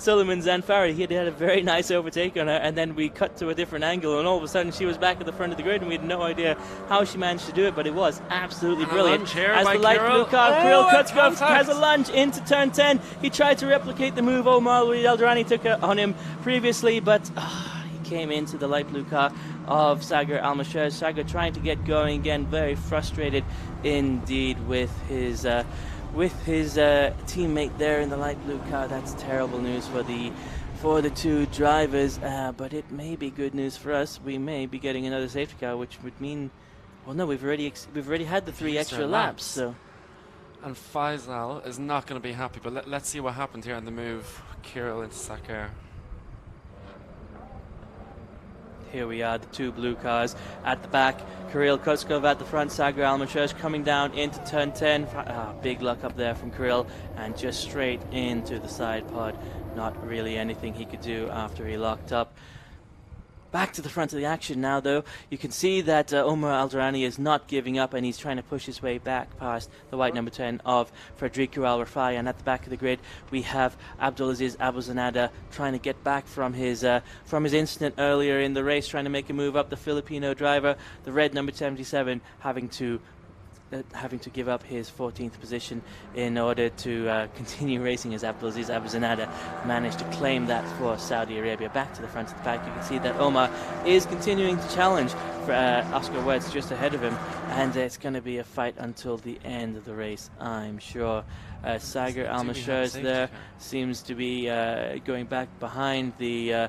Suleiman Zanfari. He had a very nice overtake on her, and then we cut to a different angle, and all of a sudden she was back at the front of the grid, and we had no idea how she managed to do it, but it was absolutely brilliant. As the light blue car, Kirill Kutskov has a lunge into turn 10. He tried to replicate the move Omar Al-Durrani took on him previously, but he came into the light blue car of Sagar Al-Mashar. Sagar trying to get going again, very frustrated indeed with his teammate there in the light blue car. That's terrible news for the two drivers, but it may be good news for us. We may be getting another safety car, which would mean, well, no, we've already had the 3 extra laps. So, and Faisal is not going to be happy. But let's see what happened here on the move. Kirill into Sagar. Here we are, the two blue cars at the back. Kirill Kutskov at the front. Sagar Al-Mashar coming down into turn 10. Big luck up there from Kirill, and just straight into the side pod. Not really anything he could do after he locked up. Back to the front of the action now, though. You can see that Omar Al-Durrani is not giving up, and he's trying to push his way back past the white number 10 of Frederico Al-Rafai. And at the back of the grid, we have Abdulaziz Abu Zanada trying to get back from his incident earlier in the race, trying to make a move up. The Filipino driver, the red number 77, having to give up his 14th position in order to continue racing, as Abdulaziz Abu Zanada managed to claim that for Saudi Arabia. Back to the front of the pack, you can see that Omar is continuing to challenge for Oscar Wertz just ahead of him, and it's going to be a fight until the end of the race, I'm sure. Sagar Al-Mashar there seems to be going back behind the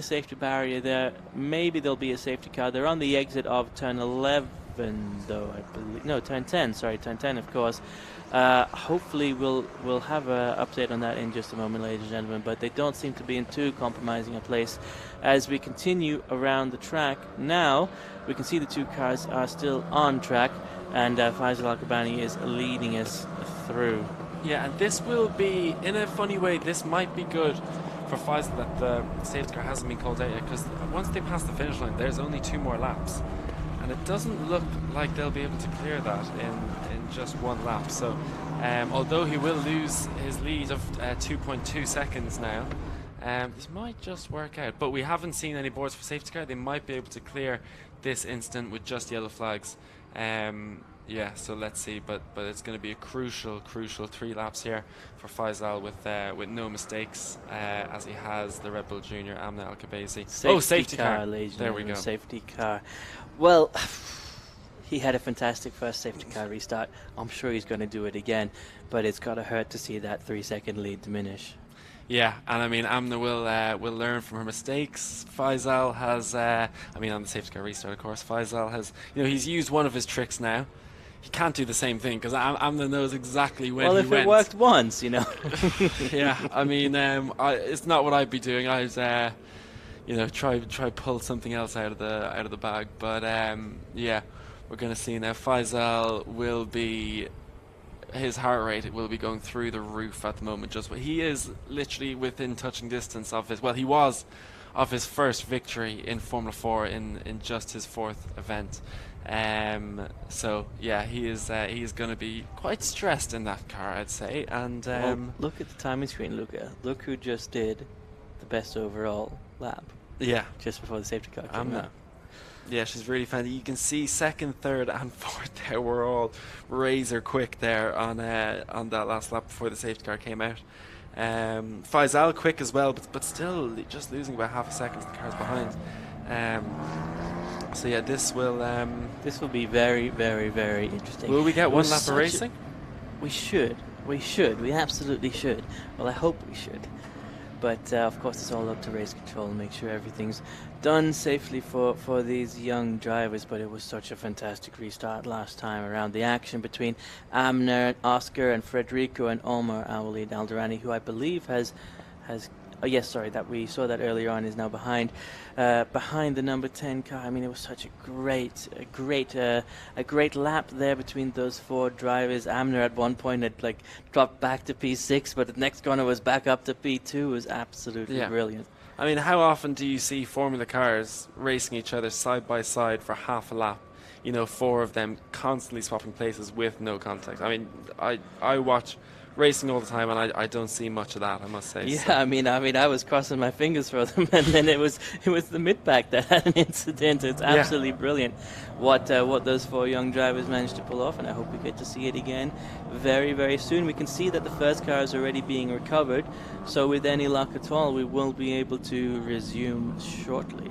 safety barrier there. Maybe there'll be a safety car. They're on the exit of turn 11, though, I believe. No, turn 10. Sorry, turn 10, of course. Hopefully we'll have an update on that in just a moment, ladies and gentlemen, but they don't seem to be in too compromising a place. As we continue around the track now, we can see the two cars are still on track, and Faisal Al-Kabani is leading us through. Yeah, and this will be, in a funny way, this might be good for Faisal that the safety car hasn't been called out yet, because once they pass the finish line, there's only 2 more laps. And it doesn't look like they'll be able to clear that in just 1 lap. So although he will lose his lead of 2.2 seconds now, this might just work out. But we haven't seen any boards for safety car. They might be able to clear this instant with just yellow flags. Yeah, so let's see. But it's going to be a crucial 3 laps here for Faisal with no mistakes, as he has the Red Bull Junior Amna Al-Kabaisi. Safety car. There we go. Safety car. Well, he had a fantastic first safety car restart. I'm sure he's going to do it again, but it's got to hurt to see that 3-second lead diminish. Yeah, and I mean, Amna will learn from her mistakes. Faisal has, on the safety car restart, of course, Faisal has, he's used one of his tricks now. He can't do the same thing, because Amna knows exactly when he went. Well, if it worked once, Yeah, I mean, it's not what I'd be doing. I'd, try pull something else out of the bag. But yeah, we're going to see now. Faisal will be, his heart rate will be going through the roof at the moment. He is literally within touching distance of his. Well, he was of his first victory in Formula 4 in just his 4th event. So yeah, he is going to be quite stressed in that car, I'd say. And look at the timing screen, Luca. Look who just did the best overall lap. Yeah, just before the safety car came out. Yeah, she's really fancy. You can see 2nd, 3rd, and 4th there were all razor quick there on that last lap before the safety car came out. Faisal quick as well, but still just losing about half a second. The car's behind. So yeah, this will be very, very, very interesting. Will we get 1 lap of racing? We should. We absolutely should. Well, I hope we should. But of course, it's all up to race control and make sure everything's done safely for these young drivers. But it was such a fantastic restart last time around. The action between Amna, Oscar, and Frederico, and Omar Al-Durrani, who I believe has Oh yes, sorry, that we saw that earlier on, is now behind the number 10 car. I mean, it was such a great lap there between those 4 drivers. Amner at one point had like dropped back to P6, but the next corner was back up to P2. It was absolutely brilliant. I mean, how often do you see Formula cars racing each other side by side for half a lap? 4 of them constantly swapping places with no contact. I mean, I watch racing all the time, and I don't see much of that, I must say. Yeah, so. I mean, I was crossing my fingers for them, and then it was the mid pack that had an incident. It's absolutely brilliant what those 4 young drivers managed to pull off, and I hope we get to see it again very, very soon. We can see that the first car is already being recovered, so with any luck at all, we will be able to resume shortly.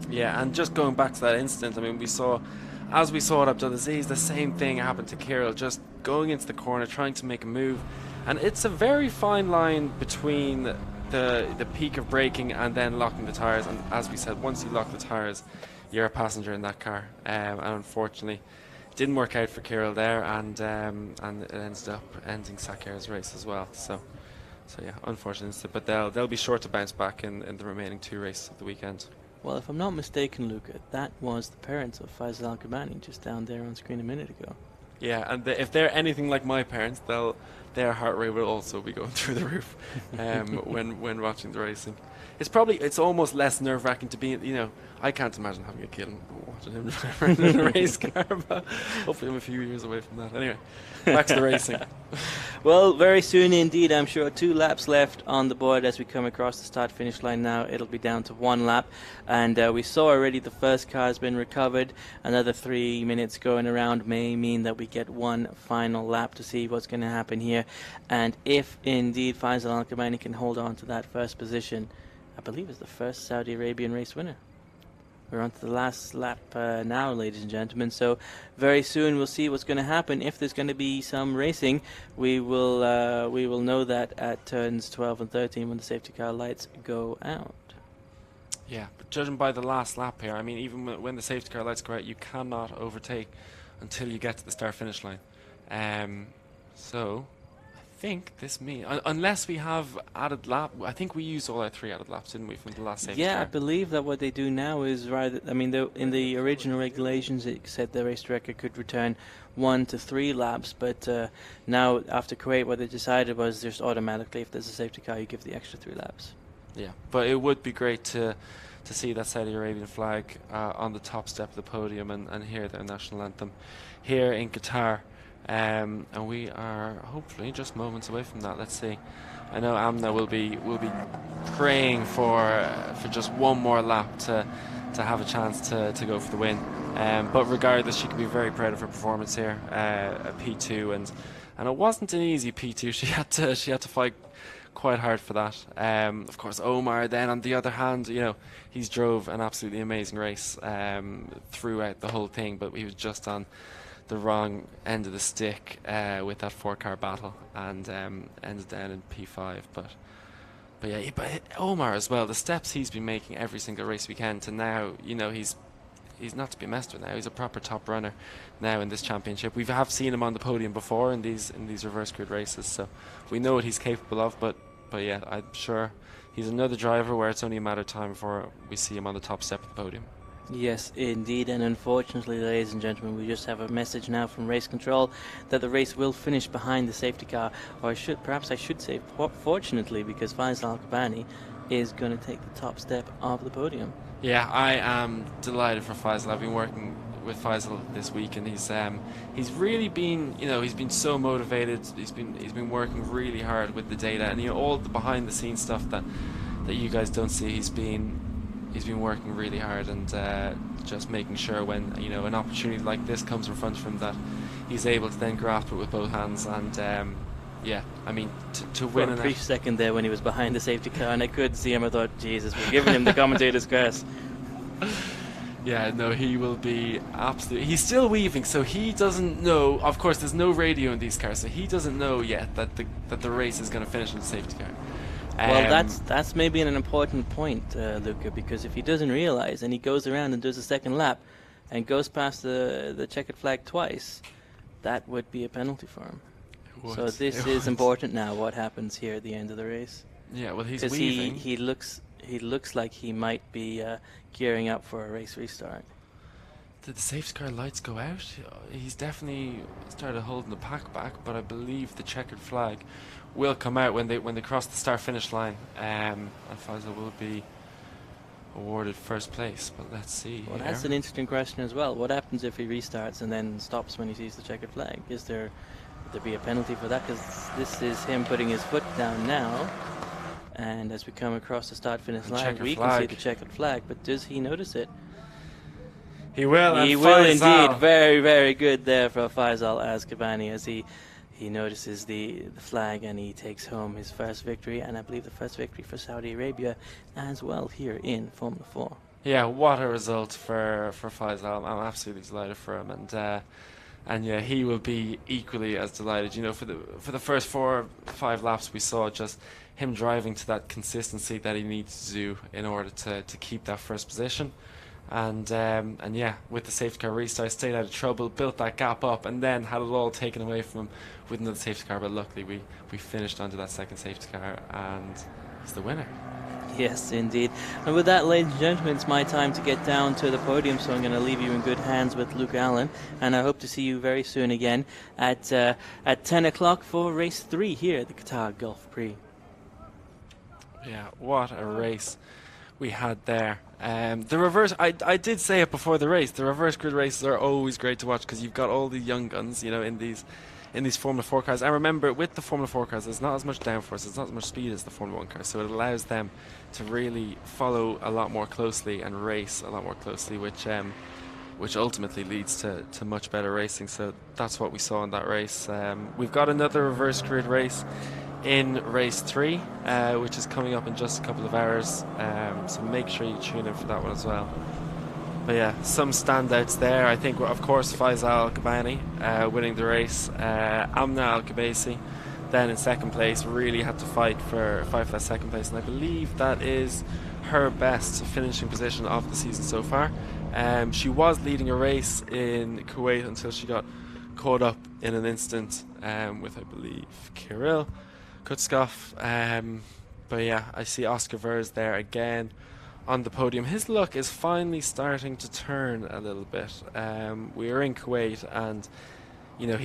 Yeah, and just going back to that incident, I mean, as we saw at Abdulaziz, the same thing happened to Kirill, just going into the corner, trying to make a move. And it's a very fine line between the peak of braking and then locking the tyres. And as we said, once you lock the tyres, you're a passenger in that car. And unfortunately, it didn't work out for Kirill there, and it ended up ending Sakir's race as well. So yeah, unfortunate. But they'll be sure to bounce back in the remaining 2 races of the weekend. Well, if I'm not mistaken, Luca, that was the parents of Faisal Al-Kabani just down there on screen a minute ago. Yeah, and if they're anything like my parents, their heart rate will also be going through the roof when watching the racing. It's almost less nerve-wracking to be, I can't imagine having a kid and watching him drive in a race car, but hopefully I'm a few years away from that. Anyway, back to the racing. Well, very soon indeed, I'm sure. 2 laps left on the board as we come across the start-finish line now. It'll be down to 1 lap, and we saw already the first car has been recovered. Another 3 minutes going around may mean that we get 1 final lap to see what's going to happen here, and if indeed Faisal Al-Kabani can hold on to that first position, I believe it's the first Saudi Arabian race winner. We're on to the last lap now, ladies and gentlemen, so very soon we'll see what's going to happen. If there's going to be some racing, we will know that at turns 12 and 13 when the safety car lights go out. Yeah, but judging by the last lap here, I mean, even when the safety car lights go out, you cannot overtake until you get to the start-finish line. So I think this means, unless we have added lap, I think we used all our 3 added laps, didn't we, from the last safety car? Yeah, I believe that what they do now is in the original regulations it said the race director could return 1 to 3 laps, but now after Kuwait what they decided was just automatically if there's a safety car you give the extra 3 laps. Yeah, but it would be great to see that Saudi Arabian flag on the top step of the podium and hear their national anthem here in Qatar. And we are hopefully just moments away from that. Let's see. I know Amna will be praying for just 1 more lap to have a chance to go for the win. But regardless, she can be very proud of her performance here at P2, and it wasn't an easy P2. She had to fight quite hard for that. Of course, Omar then on the other hand, he's drove an absolutely amazing race throughout the whole thing, but he was just on the wrong end of the stick with that 4-car battle and ended down in P5. But Omar as well, the steps he's been making every single race weekend to now, he's not to be messed with now. He's a proper top runner now in this championship. We have seen him on the podium before in these reverse grid races, so we know what he's capable of. But yeah, I'm sure he's another driver where it's only a matter of time before we see him on the top step of the podium. Yes, indeed, and unfortunately, ladies and gentlemen, we just have a message now from race control that the race will finish behind the safety car, or perhaps I should say fortunately, because Faisal Al-Kabani is going to take the top step of the podium. Yeah, I am delighted for Faisal. I've been working with Faisal this week, and he's really been, he's been so motivated. He's been working really hard with the data, and all the behind the scenes stuff that you guys don't see. He's been working really hard, and just making sure when an opportunity like this comes in front of him that he's able to then grasp it with both hands. And yeah, I mean, to win. For a brief second there when he was behind the safety car and I could see him, I thought, Jesus, we're giving him the commentator's curse. Yeah, no, he will be absolutely. He's still weaving, so he doesn't know. Of course, there's no radio in these cars, so he doesn't know yet that the race is going to finish in the safety car. Well, that's maybe an important point, Luca, because if he doesn't realize and he goes around and does a second lap and goes past the checkered flag twice, that would be a penalty for him. So this is important now, what happens here at the end of the race. Yeah, well, he's because weaving. he looks like he might be gearing up for a race restart. Did the safety car lights go out? He's definitely started holding the pack back, but I believe the checkered flag will come out when they cross the start-finish line, and Faisal will be awarded first place. But let's see. Well, here. that's an interesting question as well. What happens if he restarts and then stops when he sees the checkered flag? Would there be a penalty for that? Because this is him putting his foot down now, and as we come across the start-finish line, we can see the checkered flag. But does he notice it? He will. He will indeed. Very, very good there for Faisal Azkabani as he notices the flag and he takes home his first victory, and I believe the first victory for Saudi Arabia as well here in Formula 4. Yeah, what a result for Faisal. I'm absolutely delighted for him, and yeah, he will be equally as delighted. You know, for the first 4 or 5 laps, we saw just him driving to that consistency that he needs to do in order to keep that first position. And yeah, with the safety car restart, stayed out of trouble, built that gap up, and then had it all taken away from him with another safety car. But luckily, we finished onto that second safety car, and he's the winner. Yes, indeed. And with that, ladies and gentlemen, it's my time to get down to the podium, so I'm going to leave you in good hands with Luke Allen, and I hope to see you very soon again at 10 o'clock for race 3 here at the Qatar Gulf Prix. Yeah, what a race we had there. The reverse, I did say it before the race, the reverse grid races are always great to watch because you've got all the young guns, you know, in these Formula 4 cars. And remember, with the Formula 4 cars, there's not as much downforce, there's not as much speed as the Formula 1 cars, so it allows them to really follow a lot more closely and race a lot more closely, which ultimately leads to much better racing. So that's what we saw in that race. We've got another reverse grid race in race 3, which is coming up in just a couple of hours, so make sure you tune in for that one as well. But yeah, some standouts there. I think, of course, Faisal Al-Kabani winning the race. Amna Al-Kabaisi then in second place, really had to fight for that second place, and I believe that is her best finishing position of the season so far. She was leading a race in Kuwait until she got caught up in an incident with, I believe, Kirill Kutskov. But yeah, I see Oscar Verz there again on the podium. His luck is finally starting to turn a little bit. We are in Kuwait, and you know,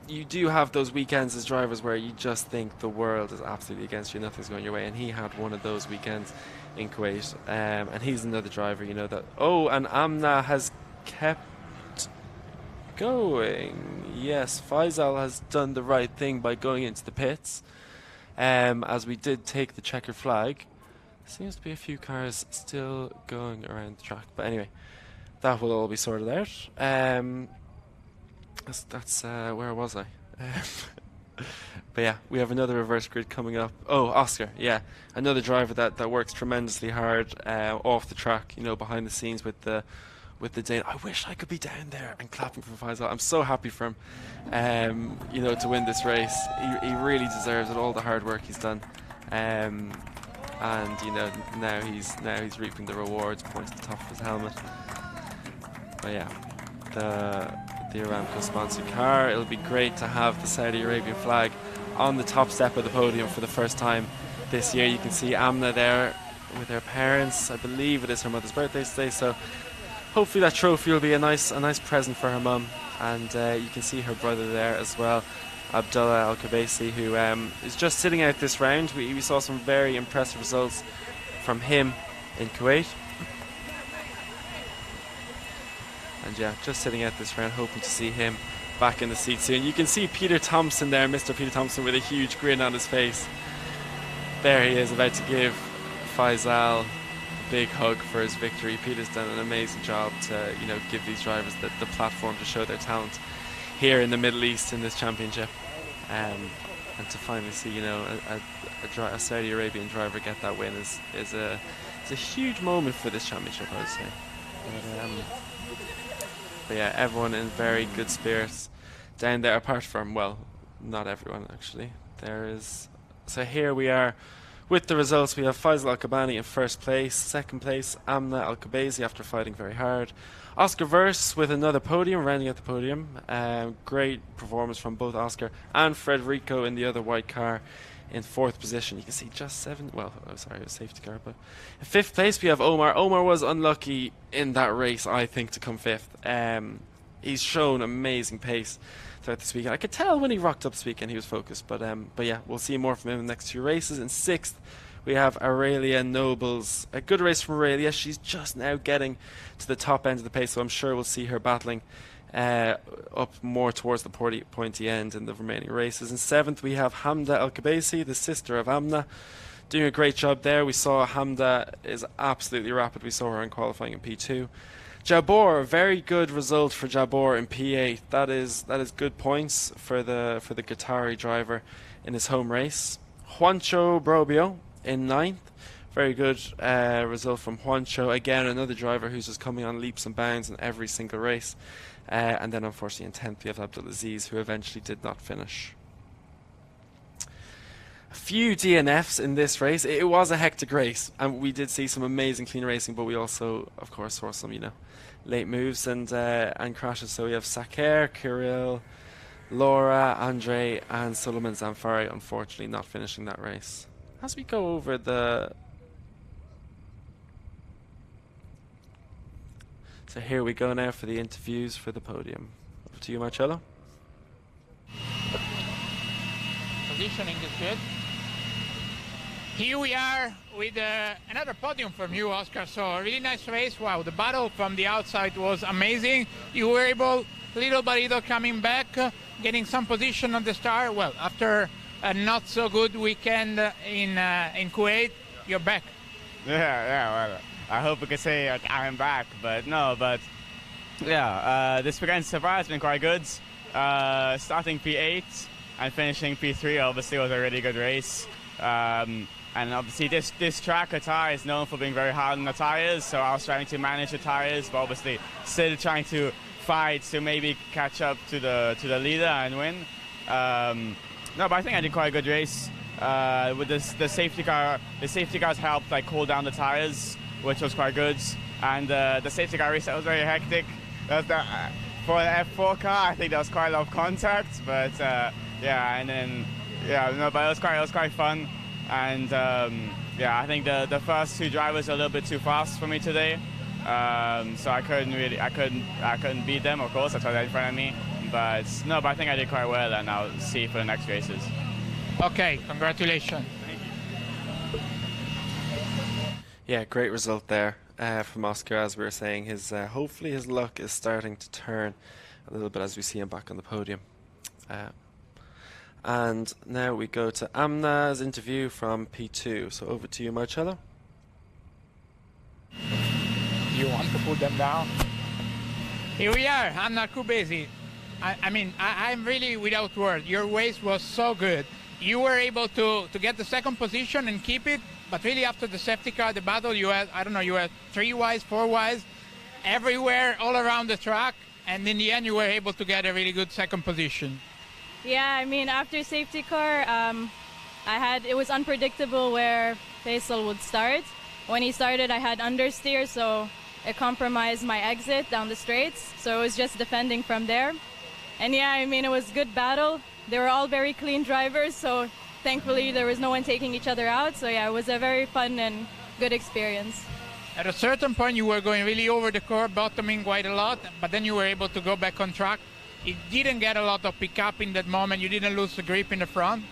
you do have those weekends as drivers where you just think the world is absolutely against you, nothing's going your way, and he had one of those weekends in Kuwait. And he's another driver, you know, that and Amna has kept going. Yes, Faisal has done the right thing by going into the pits, as we did take the checkered flag. Seems to be a few cars still going around the track, but anyway, that will all be sorted out. That's where was I? But yeah, we have another reverse grid coming up. Oh, Oscar, yeah, another driver that works tremendously hard off the track, you know, behind the scenes with the Dane. I wish I could be down there and clapping for Faisal. I'm so happy for him, you know, to win this race. He really deserves it, all the hard work he's done. And you know, now he's reaping the rewards, points at the top of his helmet. But yeah, the Aramco sponsored car. It'll be great to have the Saudi Arabian flag on the top step of the podium for the first time this year. You can see Amna there with her parents. I believe it is her mother's birthday today, so hopefully that trophy will be a nice present for her mum. And you can see her brother there as well, Abdullah Al-Kabaisi, who is just sitting out this round. We saw some very impressive results from him in Kuwait. And yeah, just sitting out this round, hoping to see him back in the seat soon. You can see Peter Thompson there, Mr. Peter Thompson, with a huge grin on his face. There he is, about to give Faisal a big hug for his victory. Peter's done an amazing job to, you know, give these drivers the platform to show their talent here in the Middle East in this championship. And to finally see, you know, a Saudi Arabian driver get that win is a huge moment for this championship, I would say. But yeah, everyone in very good spirits down there, apart from, well, not everyone actually. So here we are with the results. We have Faisal Al-Kabani in first place. Second place, Amna Al-Kabaisi, after fighting very hard. Oscar Verz with another podium, rounding out the podium. Great performance from both Oscar and Federico in the other white car in 4th position. You can see just 7. Well, oh, sorry, it was safety car. But in 5th place, we have Omar. Omar was unlucky in that race, I think, to come 5th. He's shown amazing pace throughout this weekend. I could tell when he rocked up this weekend he was focused. But yeah, we'll see more from him in the next 2 races. In 6th, we have Aurelia Nobles. A good race from Aurelia. She's just now getting to the top end of the pace, so I'm sure we'll see her battling up more towards the pointy end in the remaining races. In 7th, we have Hamda El Kabesi, the sister of Amna, doing a great job there. We saw Hamda is absolutely rapid. We saw her in qualifying in P2. Jabor, a very good result for Jabor in P8. That is good points for the Qatari driver in his home race. Juancho Brobio in 9th. Very good result from Juancho. Again, another driver who's just coming on leaps and bounds in every single race. And then unfortunately in 10th we have Abdulaziz, who eventually did not finish. A few DNFs in this race. It was a hectic race, and we did see some amazing clean racing, but we also, of course, saw some, late moves and crashes. So we have Saker, Kirill, Laura, Andre, and Suleiman Zamfari, unfortunately not finishing that race. As we go over the... So here we go now for the interviews for the podium. Over to you, Marcello. Positioning is good. Here we are with another podium from you, Oscar. So a really nice race. Wow, the battle from the outside was amazing. You were able, little by little, coming back, getting some position on the start. Well, after a not so good weekend in Kuwait, you're back. Yeah, well, I hope we could say I'm back, but no, yeah, this weekend so far has been quite good. Starting P8 and finishing P3 obviously was a really good race. And obviously this track, Qatar, is known for being very hard on the tires, so I was trying to manage the tires, but obviously still trying to fight to maybe catch up to the leader and win. No, but I think I did quite a good race. With the safety cars helped cool down the tires, which was quite good. And the safety car race, that was very hectic. For an F4 car, I think there was quite a lot of contact, but yeah, and then but it was quite fun. And yeah, I think the first 2 drivers were a little bit too fast for me today, so I couldn't beat them. Of course, that's why they're in front of me. But no, but I think I did quite well, and I'll see for the next races. Okay, congratulations. Thank you. Yeah, great result there from Oscar. As we were saying, hopefully his luck is starting to turn a little bit as we see him back on the podium. And now we go to Amna's interview from P2. So over to you, Marcello. You want to put them down? Here we are, Amna Kubesi. I mean, I'm really without words. Your race was so good. You were able to get the 2nd position and keep it, but really after the safety car, the battle, you had, I don't know, you had 3 wise, 4 wise, everywhere, all around the track, and in the end you were able to get a really good 2nd position. Yeah, I mean, after safety car, it was unpredictable where Faisal would start. When he started, I had understeer, so it compromised my exit down the straights, so it was just defending from there. And yeah, I mean, it was a good battle. They were all very clean drivers, so thankfully there was no one taking each other out. So yeah, it was a very fun and good experience. At a certain point, you were going really over the curve, bottoming quite a lot, but then you were able to go back on track. It didn't get a lot of pickup in that moment. You didn't lose the grip in the front.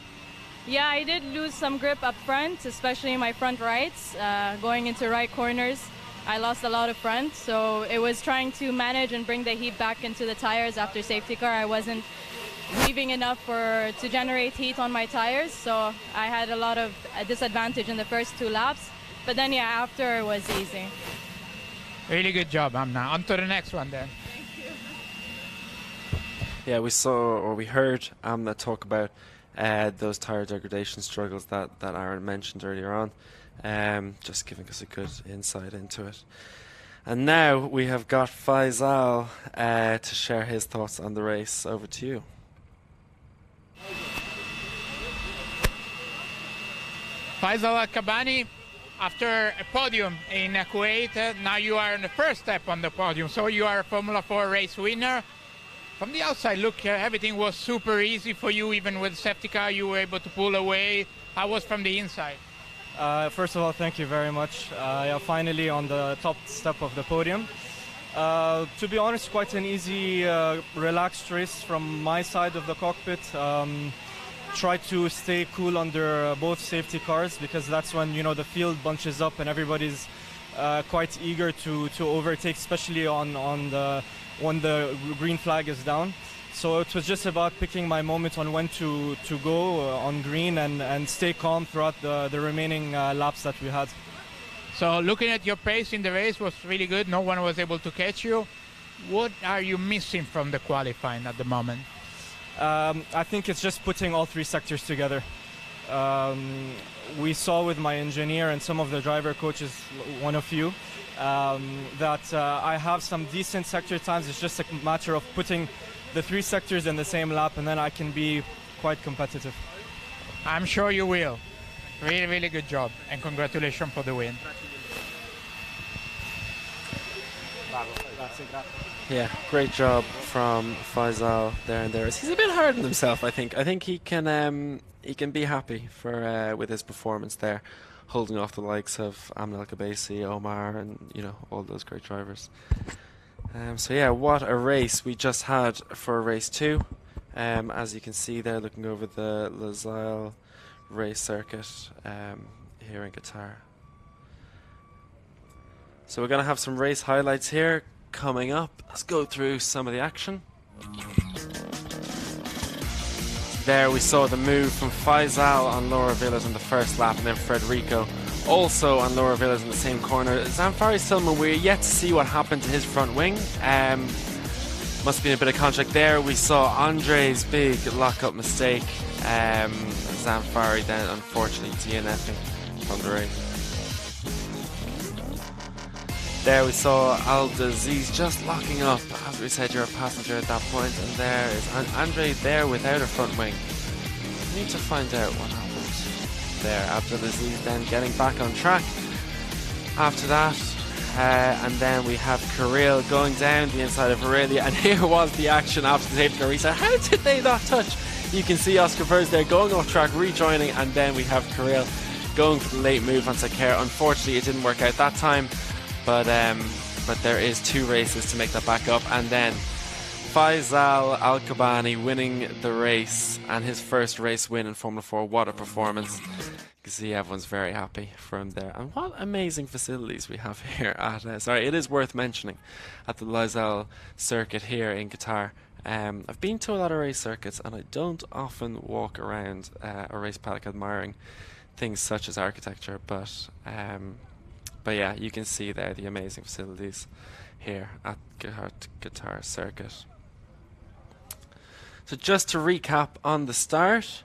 Yeah, I did lose some grip up front, especially in my front rights. Going into right corners, I lost a lot of front, so it was trying to manage and bring the heat back into the tires after safety car. I wasn't leaving enough to generate heat on my tires, so I had a lot of disadvantage in the first 2 laps. But then, yeah, after it was easy. Really good job, Amna. On to the next one then. Yeah, we heard Amna talk about those tire degradation struggles that Aaron mentioned earlier on, just giving us a good insight into it. And now we have got Faisal to share his thoughts on the race. Over to you. Faisal Al-Kabani, after a podium in Kuwait, now you are on the first step on the podium, so you are a Formula 4 race winner. From the outside look, everything was super easy for you. Even with safety car, you were able to pull away. How was from the inside? First of all, thank you very much. Yeah, finally on the top step of the podium. To be honest, quite an easy, relaxed race from my side of the cockpit. Try to stay cool under both safety cars, because that's when the field bunches up and everybody's quite eager to overtake, especially when the green flag is down. So it was just about picking my moment on when to go on green and stay calm throughout the remaining laps that we had. So looking at your pace in the race was really good. No one was able to catch you. What are you missing from the qualifying at the moment? I think it's just putting all three sectors together. We saw with my engineer and some of the driver coaches, one of you, that I have some decent sector times. It's just a matter of putting the three sectors in the same lap, and then I can be quite competitive. I'm sure you will. Really, really good job, and congratulations for the win. Yeah, great job from Faisal there and there. He's a bit hard on himself, I think. I think he can be happy for with his performance there, holding off the likes of Amnel Kabasi, Omar, and all those great drivers. So yeah, what a race we just had for race 2. As you can see there, looking over the Losail race circuit here in Qatar. So we're going to have some race highlights here coming up. Let's go through some of the action. There we saw the move from Faisal on Laura Villas in the first lap, and then Federico also on Laura Villas in the same corner. Zamfari Silman, we're yet to see what happened to his front wing. Must have been a bit of contact there. We saw Andre's big lock-up mistake. Zamfari then unfortunately DNFing from the race. There we saw Al-Daziz just locking up. As we said, you're a passenger at that point, and there is Andre there without a front wing. We need to find out what happened there. Abdulaziz then getting back on track after that. And then we have Kirill going down the inside of Aurelia, and here was the action after the safety car reset. How did they not touch? You can see Oscar Verz there going off track, rejoining, and then we have Kirill going for the late move on Sakir. Unfortunately, it didn't work out that time, but there is 2 races to make that back up, and then Faisal Al-Kabani winning the race, and his first race win in Formula 4. What a performance. You can see everyone's very happy from there. And what amazing facilities we have here at, it is worth mentioning, at the Losail circuit here in Qatar. I've been to a lot of race circuits, and I don't often walk around a race paddock admiring things such as architecture, but yeah, you can see there the amazing facilities here at Qatar circuit. So just to recap on the start,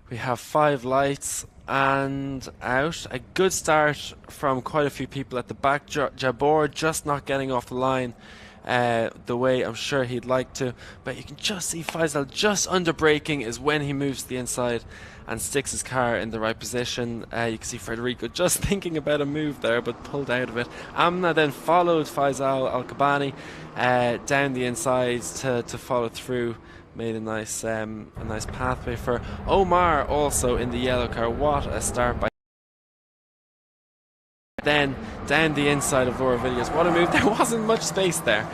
we have 5 lights and out. A good start from quite a few people at the back. Jabor just not getting off the line the way I'm sure he'd like to, but you can just see Faisal just under braking is when he moves to the inside and sticks his car in the right position. You can see Federico just thinking about a move there, but pulled out of it. Amna then followed Faisal Al-Kabani down the inside to follow through. Made a nice pathway for Omar also in the yellow car. What a start by. Then down the inside of Laura Villiers. What a move. There wasn't much space there.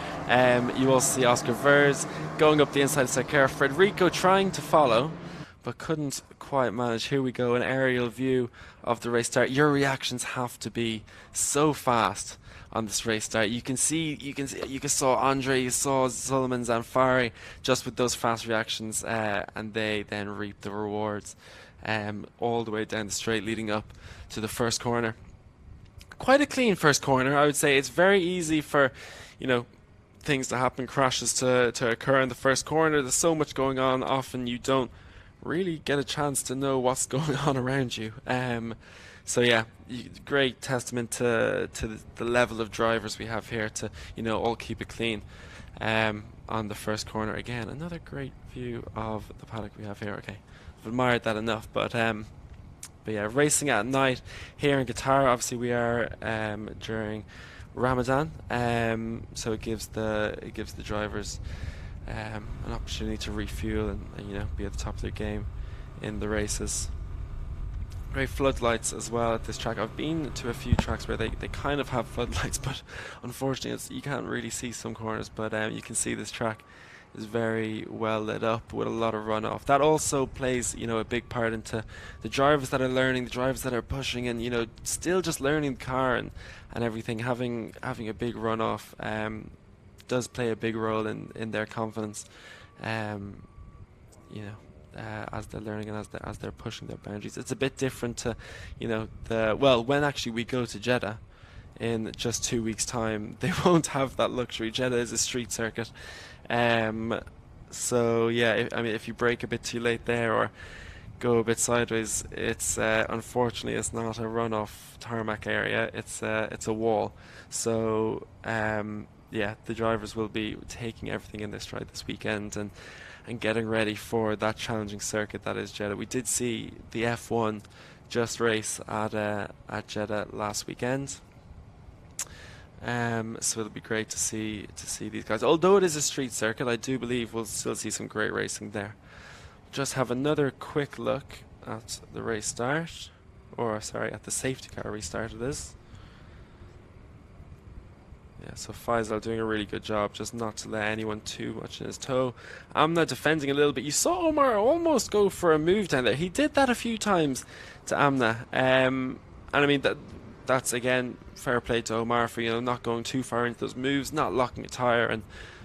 You will see Oscar Verz going up the inside of Sakir. Federico trying to follow, but couldn't quite manage. Here we go, an aerial view of the race start. Your reactions have to be so fast on this race start. You can saw Andre, you saw Suleiman Zamfari just with those fast reactions, and they then reap the rewards all the way down the straight leading up to the first corner. Quite a clean first corner, I would say. It's very easy for things to happen, crashes to occur in the first corner. There's so much going on, often you don't really get a chance to know what's going on around you. So yeah, great testament to the level of drivers we have here to all keep it clean on the first corner. Again, another great view of the paddock we have here. Okay, I've admired that enough, but yeah, racing at night here in Qatar. Obviously, we are during Ramadan, so it gives the drivers an opportunity to refuel and be at the top of their game in the races. Great floodlights as well at this track. I've been to a few tracks where they kind of have floodlights, but unfortunately you can't really see some corners. But you can see this track is very well lit up with a lot of runoff. That also plays, a big part into the drivers that are learning, the drivers that are pushing, and still just learning the car and everything. Having a big runoff does play a big role in their confidence. As they're learning and as they're pushing their boundaries. It's a bit different to, when actually we go to Jeddah in just 2 weeks' time, they won't have that luxury. Jeddah is a street circuit. So yeah, if you brake a bit too late there or go a bit sideways, it's unfortunately it's not a runoff tarmac area. It's a wall. So the drivers will be taking everything in their stride this weekend and getting ready for that challenging circuit that is Jeddah. We did see the F1 just race at Jeddah last weekend. So it'll be great to see these guys. Although it is a street circuit, I do believe we'll still see some great racing there. Just have another quick look at the race start, at the safety car restart it is. Yeah, so Faisal doing a really good job just not to let anyone too much in his toe. Amna defending a little bit. You saw Omar almost go for a move down there. He did that a few times to Amna. And I mean, that's again fair play to Omar for not going too far into those moves, not locking a tyre and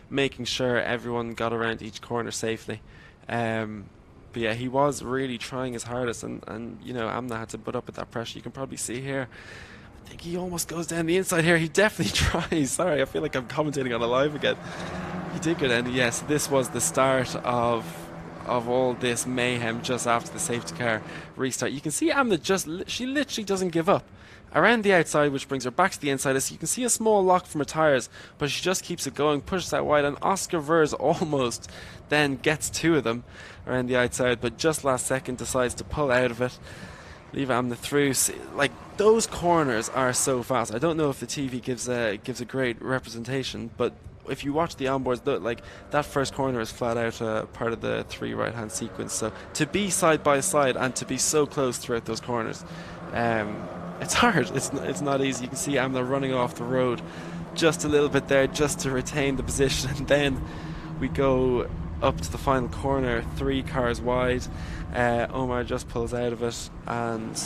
making sure everyone got around each corner safely. But yeah, he was really trying his hardest, and Amna had to put up with that pressure. You can probably see here, I think he almost goes down the inside here. He definitely tries. Sorry, I feel like I'm commentating on a live again. He did go down. Yes, this was the start of all this mayhem just after the safety car restart. You can see Amna she literally doesn't give up. Around the outside, which brings her back to the inside. So you can see a small lock from her tyres, but she just keeps it going, pushes out wide, and Oscar Vers almost then gets two of them around the outside, but just last second decides to pull out of it, leave Amna through. Like, those corners are so fast. I don't know if the TV gives a great representation, but if you watch the onboards, that first corner is flat out part of the 3 right-hand sequence. So to be side by side and to be so close throughout those corners, it's hard. It's not easy. You can see Amna running off the road just a little bit there just to retain the position, and then we go up to the final corner, 3 cars wide. Omar just pulls out of it, and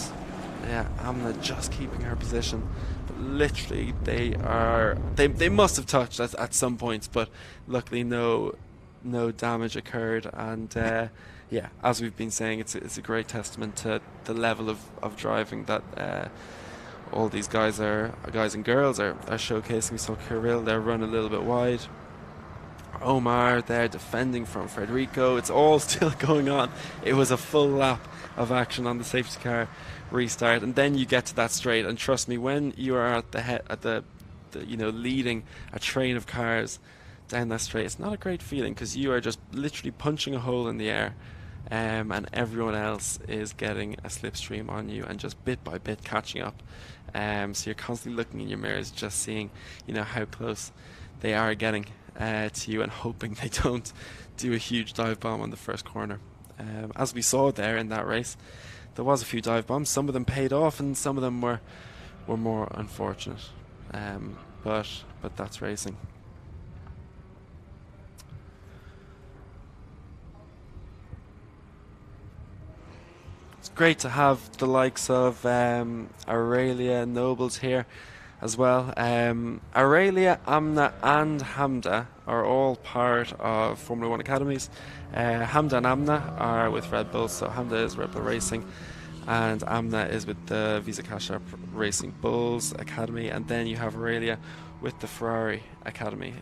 Amna just keeping her position. But literally, they must have touched at some points, but luckily no damage occurred. And as we've been saying, it's a great testament to the level of driving that all these guys and girls are showcasing. We saw Kirill there run a little bit wide. Omar there defending from Federico. It's all still going on. It was a full lap of action on the safety car restart, and then you get to that straight, and trust me, when you are at the leading a train of cars down that straight, it's not a great feeling, because you are just literally punching a hole in the air, and everyone else is getting a slipstream on you and just bit by bit catching up. So you're constantly looking in your mirrors, just seeing how close they are getting to you, and hoping they don't do a huge dive bomb on the first corner. As we saw there in that race, there was a few dive bombs. Some of them paid off, and some of them were more unfortunate. But that's racing. It's great to have the likes of Aurelia Nobles here as well. Aurelia, Amna and Hamda are all part of Formula 1 academies. Hamda and Amna are with Red Bull, so Hamda is Red Bull Racing and Amna is with the Visa Cash App Racing Bulls Academy, and then you have Aurelia with the Ferrari Academy.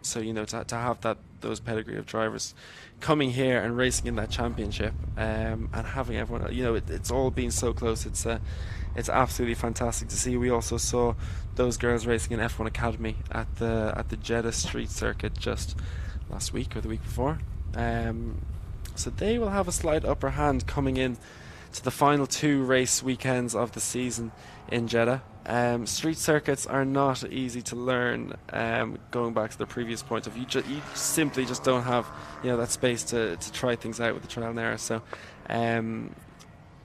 So to have those pedigree of drivers coming here and racing in that championship, and having everyone, it's all been so close. It's absolutely fantastic to see. We also saw those girls racing in F1 Academy at the Jeddah Street Circuit just last week or the week before. So they will have a slight upper hand coming in to the final 2 race weekends of the season in Jeddah. Street circuits are not easy to learn. Going back to the previous point of view, you simply just don't have that space to try things out with the trial and error. So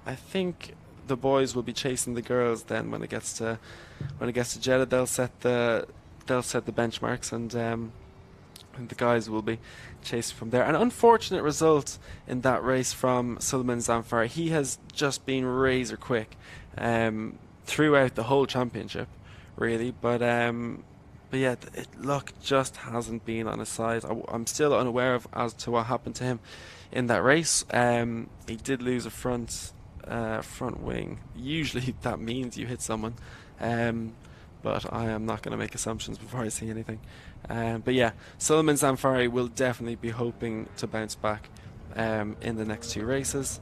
I think the boys will be chasing the girls then when it gets to Jeddah. They'll set the benchmarks, and the guys will be chasing from there. An unfortunate result in that race from Sulaiman Zamfari. He has just been razor quick throughout the whole championship, really. But yeah, luck just hasn't been on his side. I'm still unaware of as to what happened to him in that race. He did lose a front wing. Usually that means you hit someone, but I am not going to make assumptions before I see anything. But yeah, Sulaiman Zamfari will definitely be hoping to bounce back in the next 2 races.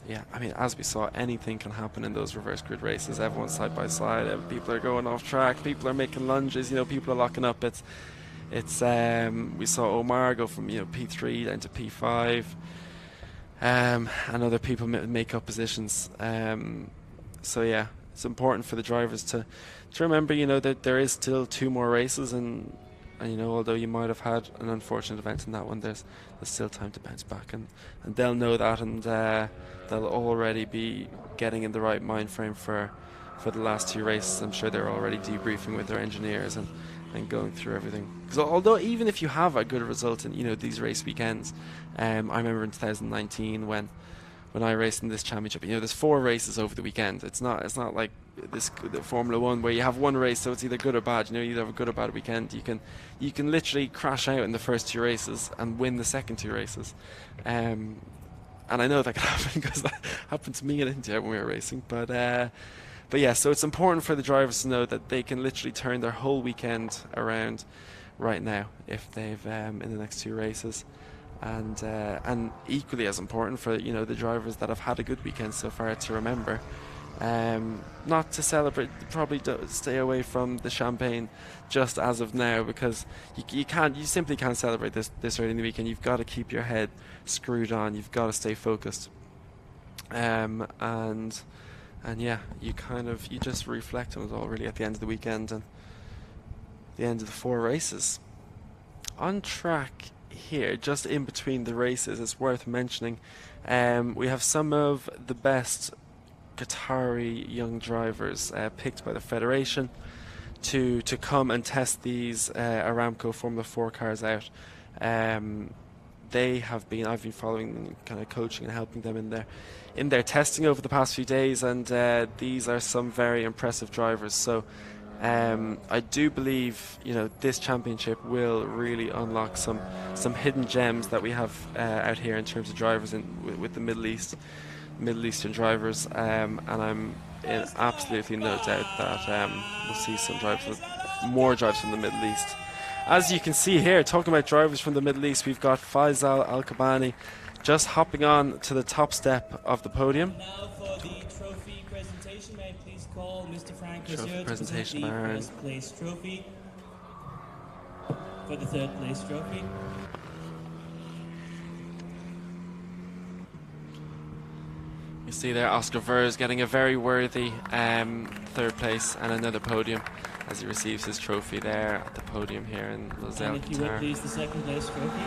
Yeah, I mean, as we saw, anything can happen in those reverse grid races. Everyone's side by side. People are going off track. People are making lunges. People are locking up. It's we saw Omar go from P3 down to P5, and other people make up positions. So yeah, it's important for the drivers to remember, that there is still 2 more races, and although you might have had an unfortunate event in that one, there's still time to bounce back, and they'll know that, and they'll already be getting in the right mind frame for the last 2 races. I'm sure they're already debriefing with their engineers and going through everything. Because although even if you have a good result in these race weekends, I remember in 2019 when I raced in this championship, there's 4 races over the weekend. It's not like the Formula 1 where you have 1 race, so it's either good or bad. You either have a good or bad weekend. You can literally crash out in the first 2 races and win the second 2 races. And I know that can happen because that happened to me in India when we were racing. But yeah, so it's important for the drivers to know that they can literally turn their whole weekend around right now if they've in the next 2 races. And equally as important for the drivers that have had a good weekend so far to remember, not to celebrate. Probably stay away from the champagne just as of now, because you simply can't celebrate this early in the weekend. You've got to keep your head screwed on. You've got to stay focused, and yeah, you just reflect on it all really at the end of the weekend and the end of the 4 races on track. Here, just in between the races, it's worth mentioning, we have some of the best Qatari young drivers picked by the federation to come and test these Aramco Formula 4 cars out. I've been following them, kind of coaching and helping them in their testing over the past few days, and these are some very impressive drivers. So I do believe this championship will really unlock some hidden gems that we have out here in terms of drivers with the Middle Eastern drivers, and I'm in absolutely no doubt that we'll see more drivers from the Middle East. As you can see here, talking about drivers from the Middle East, we've got Faisal Al-Kabani just hopping on to the top step of the podium. Now for the trophy presentation, may I please call Mr. Frank Trophy presentation, the Aaron. first place trophy for the 3rd place trophy. You see there Oscar Vers getting a very worthy 3rd place and another podium as he receives his trophy there at the podium here in Losail, And if you would Qatar. please, the 2nd place trophy.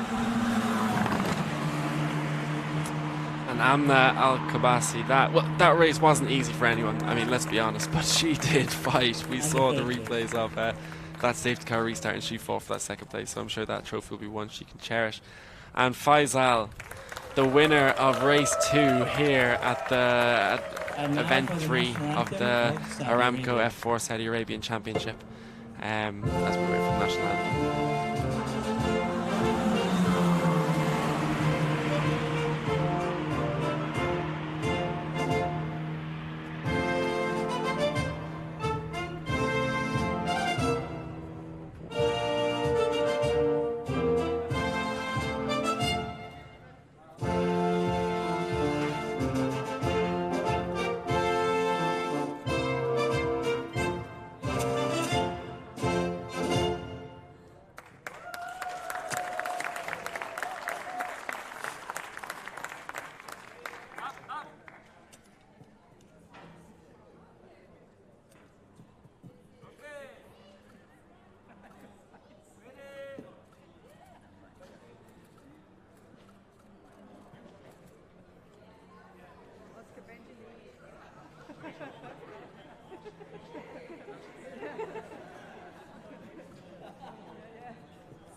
And Amna Al-Kabasi, that race wasn't easy for anyone. I mean, let's be honest, but she did fight. We saw the replays of that safety car restart, and she fought for that 2nd place. So I'm sure that trophy will be one she can cherish. And Faisal, the winner of race 2 here at event 3 of the Aramco F4 Saudi Arabian Championship, as we wait for the national anthem.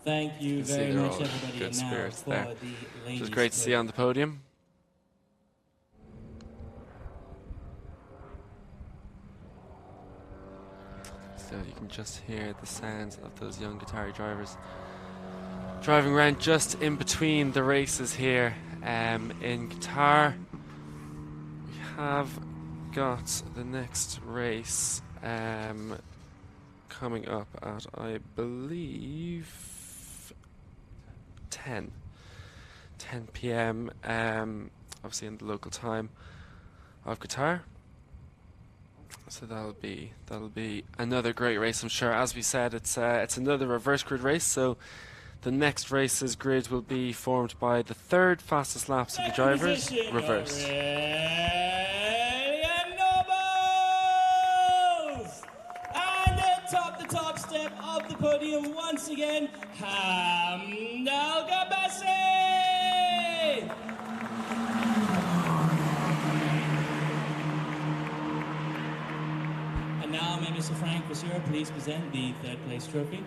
Thank you You can see very they're much, all in everybody. good And now spirits for there. the It ladies. was great to see on the podium. So you can just hear the sounds of those young Qatari drivers driving around just in between the races here in Qatar. We have got the next race coming up at, I believe, 10 p.m. Obviously in the local time of Qatar. So that'll be another great race, I'm sure. As we said, it's another reverse grid race. So the next race's grid will be formed by the third fastest laps of the drivers reversed. And atop the top step of the podium once again, Hamd Al-Gabassi! And now may Mr. Frank Vasseur please present the third place trophy.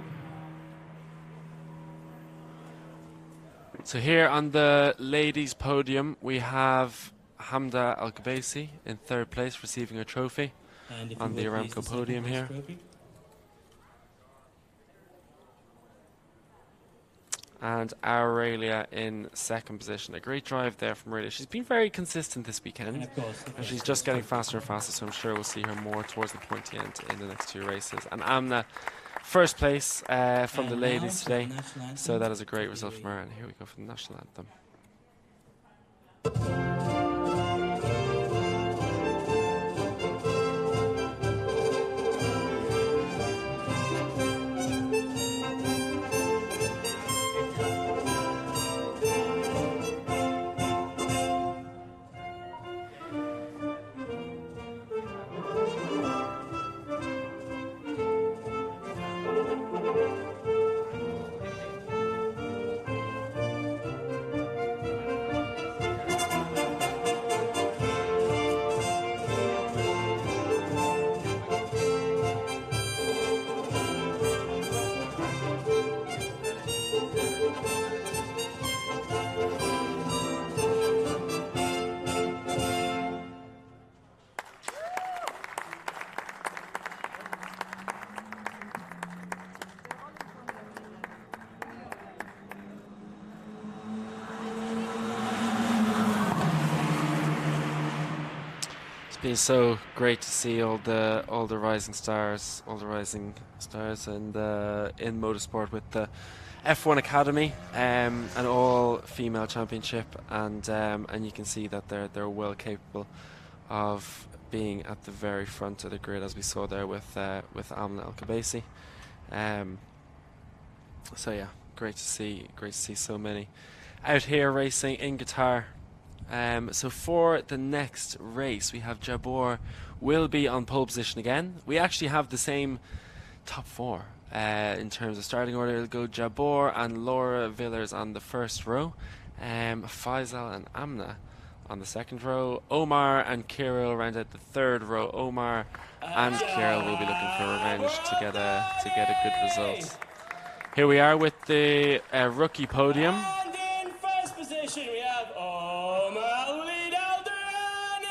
So here on the ladies' podium, we have Hamda Al-Gabassi in third place, receiving a trophy And if on the you would, please, Aramco second podium place here. trophy. And Aurelia in second position. A great drive there from Aurelia. She's been very consistent this And weekend, of course, the and first she's place just getting trophy. faster and faster, so I'm sure we'll see her more towards the pointy end in the next two races. And Amna, first place from the And now ladies for the today, national anthem so that is a to great be result from her. And here we go for the national anthem. It's been so great to see all the rising stars, and in motorsport with the F1 Academy, an all-female championship, and you can see that they're well capable of being at the very front of the grid, as we saw there with Amna Al-Gabassi. So yeah, great to see so many out here racing in Qatar. So for the next race, we have Jabor will be on pole position again. We actually have the same top four in terms of starting order. It'll go Jabor and Laura Villers on the first row, Faisal and Amna on the second row, Omar and Kirill round out the third row. Omar and Kirill will be looking for revenge to get a good result. Here we are with the rookie podium. And in first position we have Maulid Al-Durrani!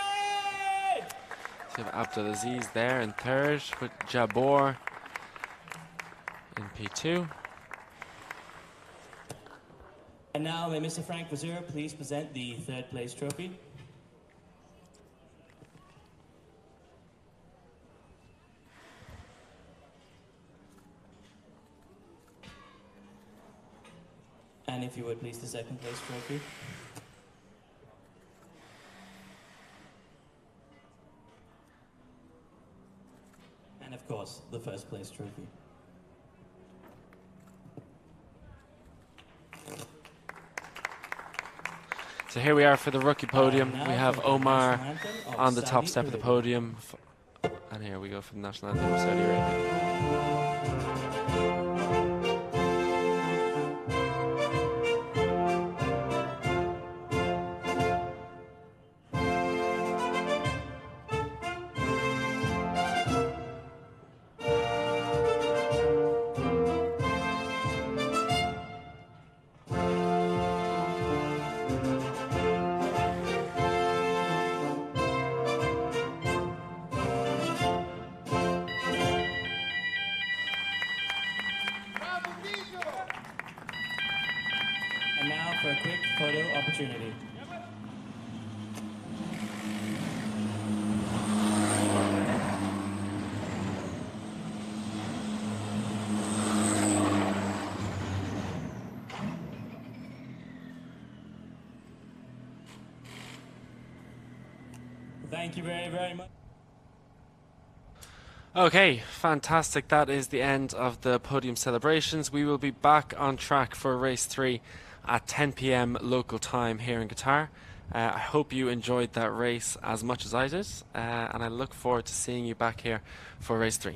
So we have Abdulaziz there in third, with Jabor in P2. And now may Mr. Frank Vasseur please present the third place trophy. And if you would please the second place trophy. And of course, the first place trophy. So here we are for the rookie podium. Now We have for the Omar national anthem of on the top Saudi step of the Arabia. podium. And here we go for the national anthem of Saudi Arabia. back for a quick photo opportunity. Thank you very, very much. Okay, fantastic. That is the end of the podium celebrations. We will be back on track for race 3 at 10 p.m. local time here in Qatar. I hope you enjoyed that race as much as I did, and I look forward to seeing you back here for race 3.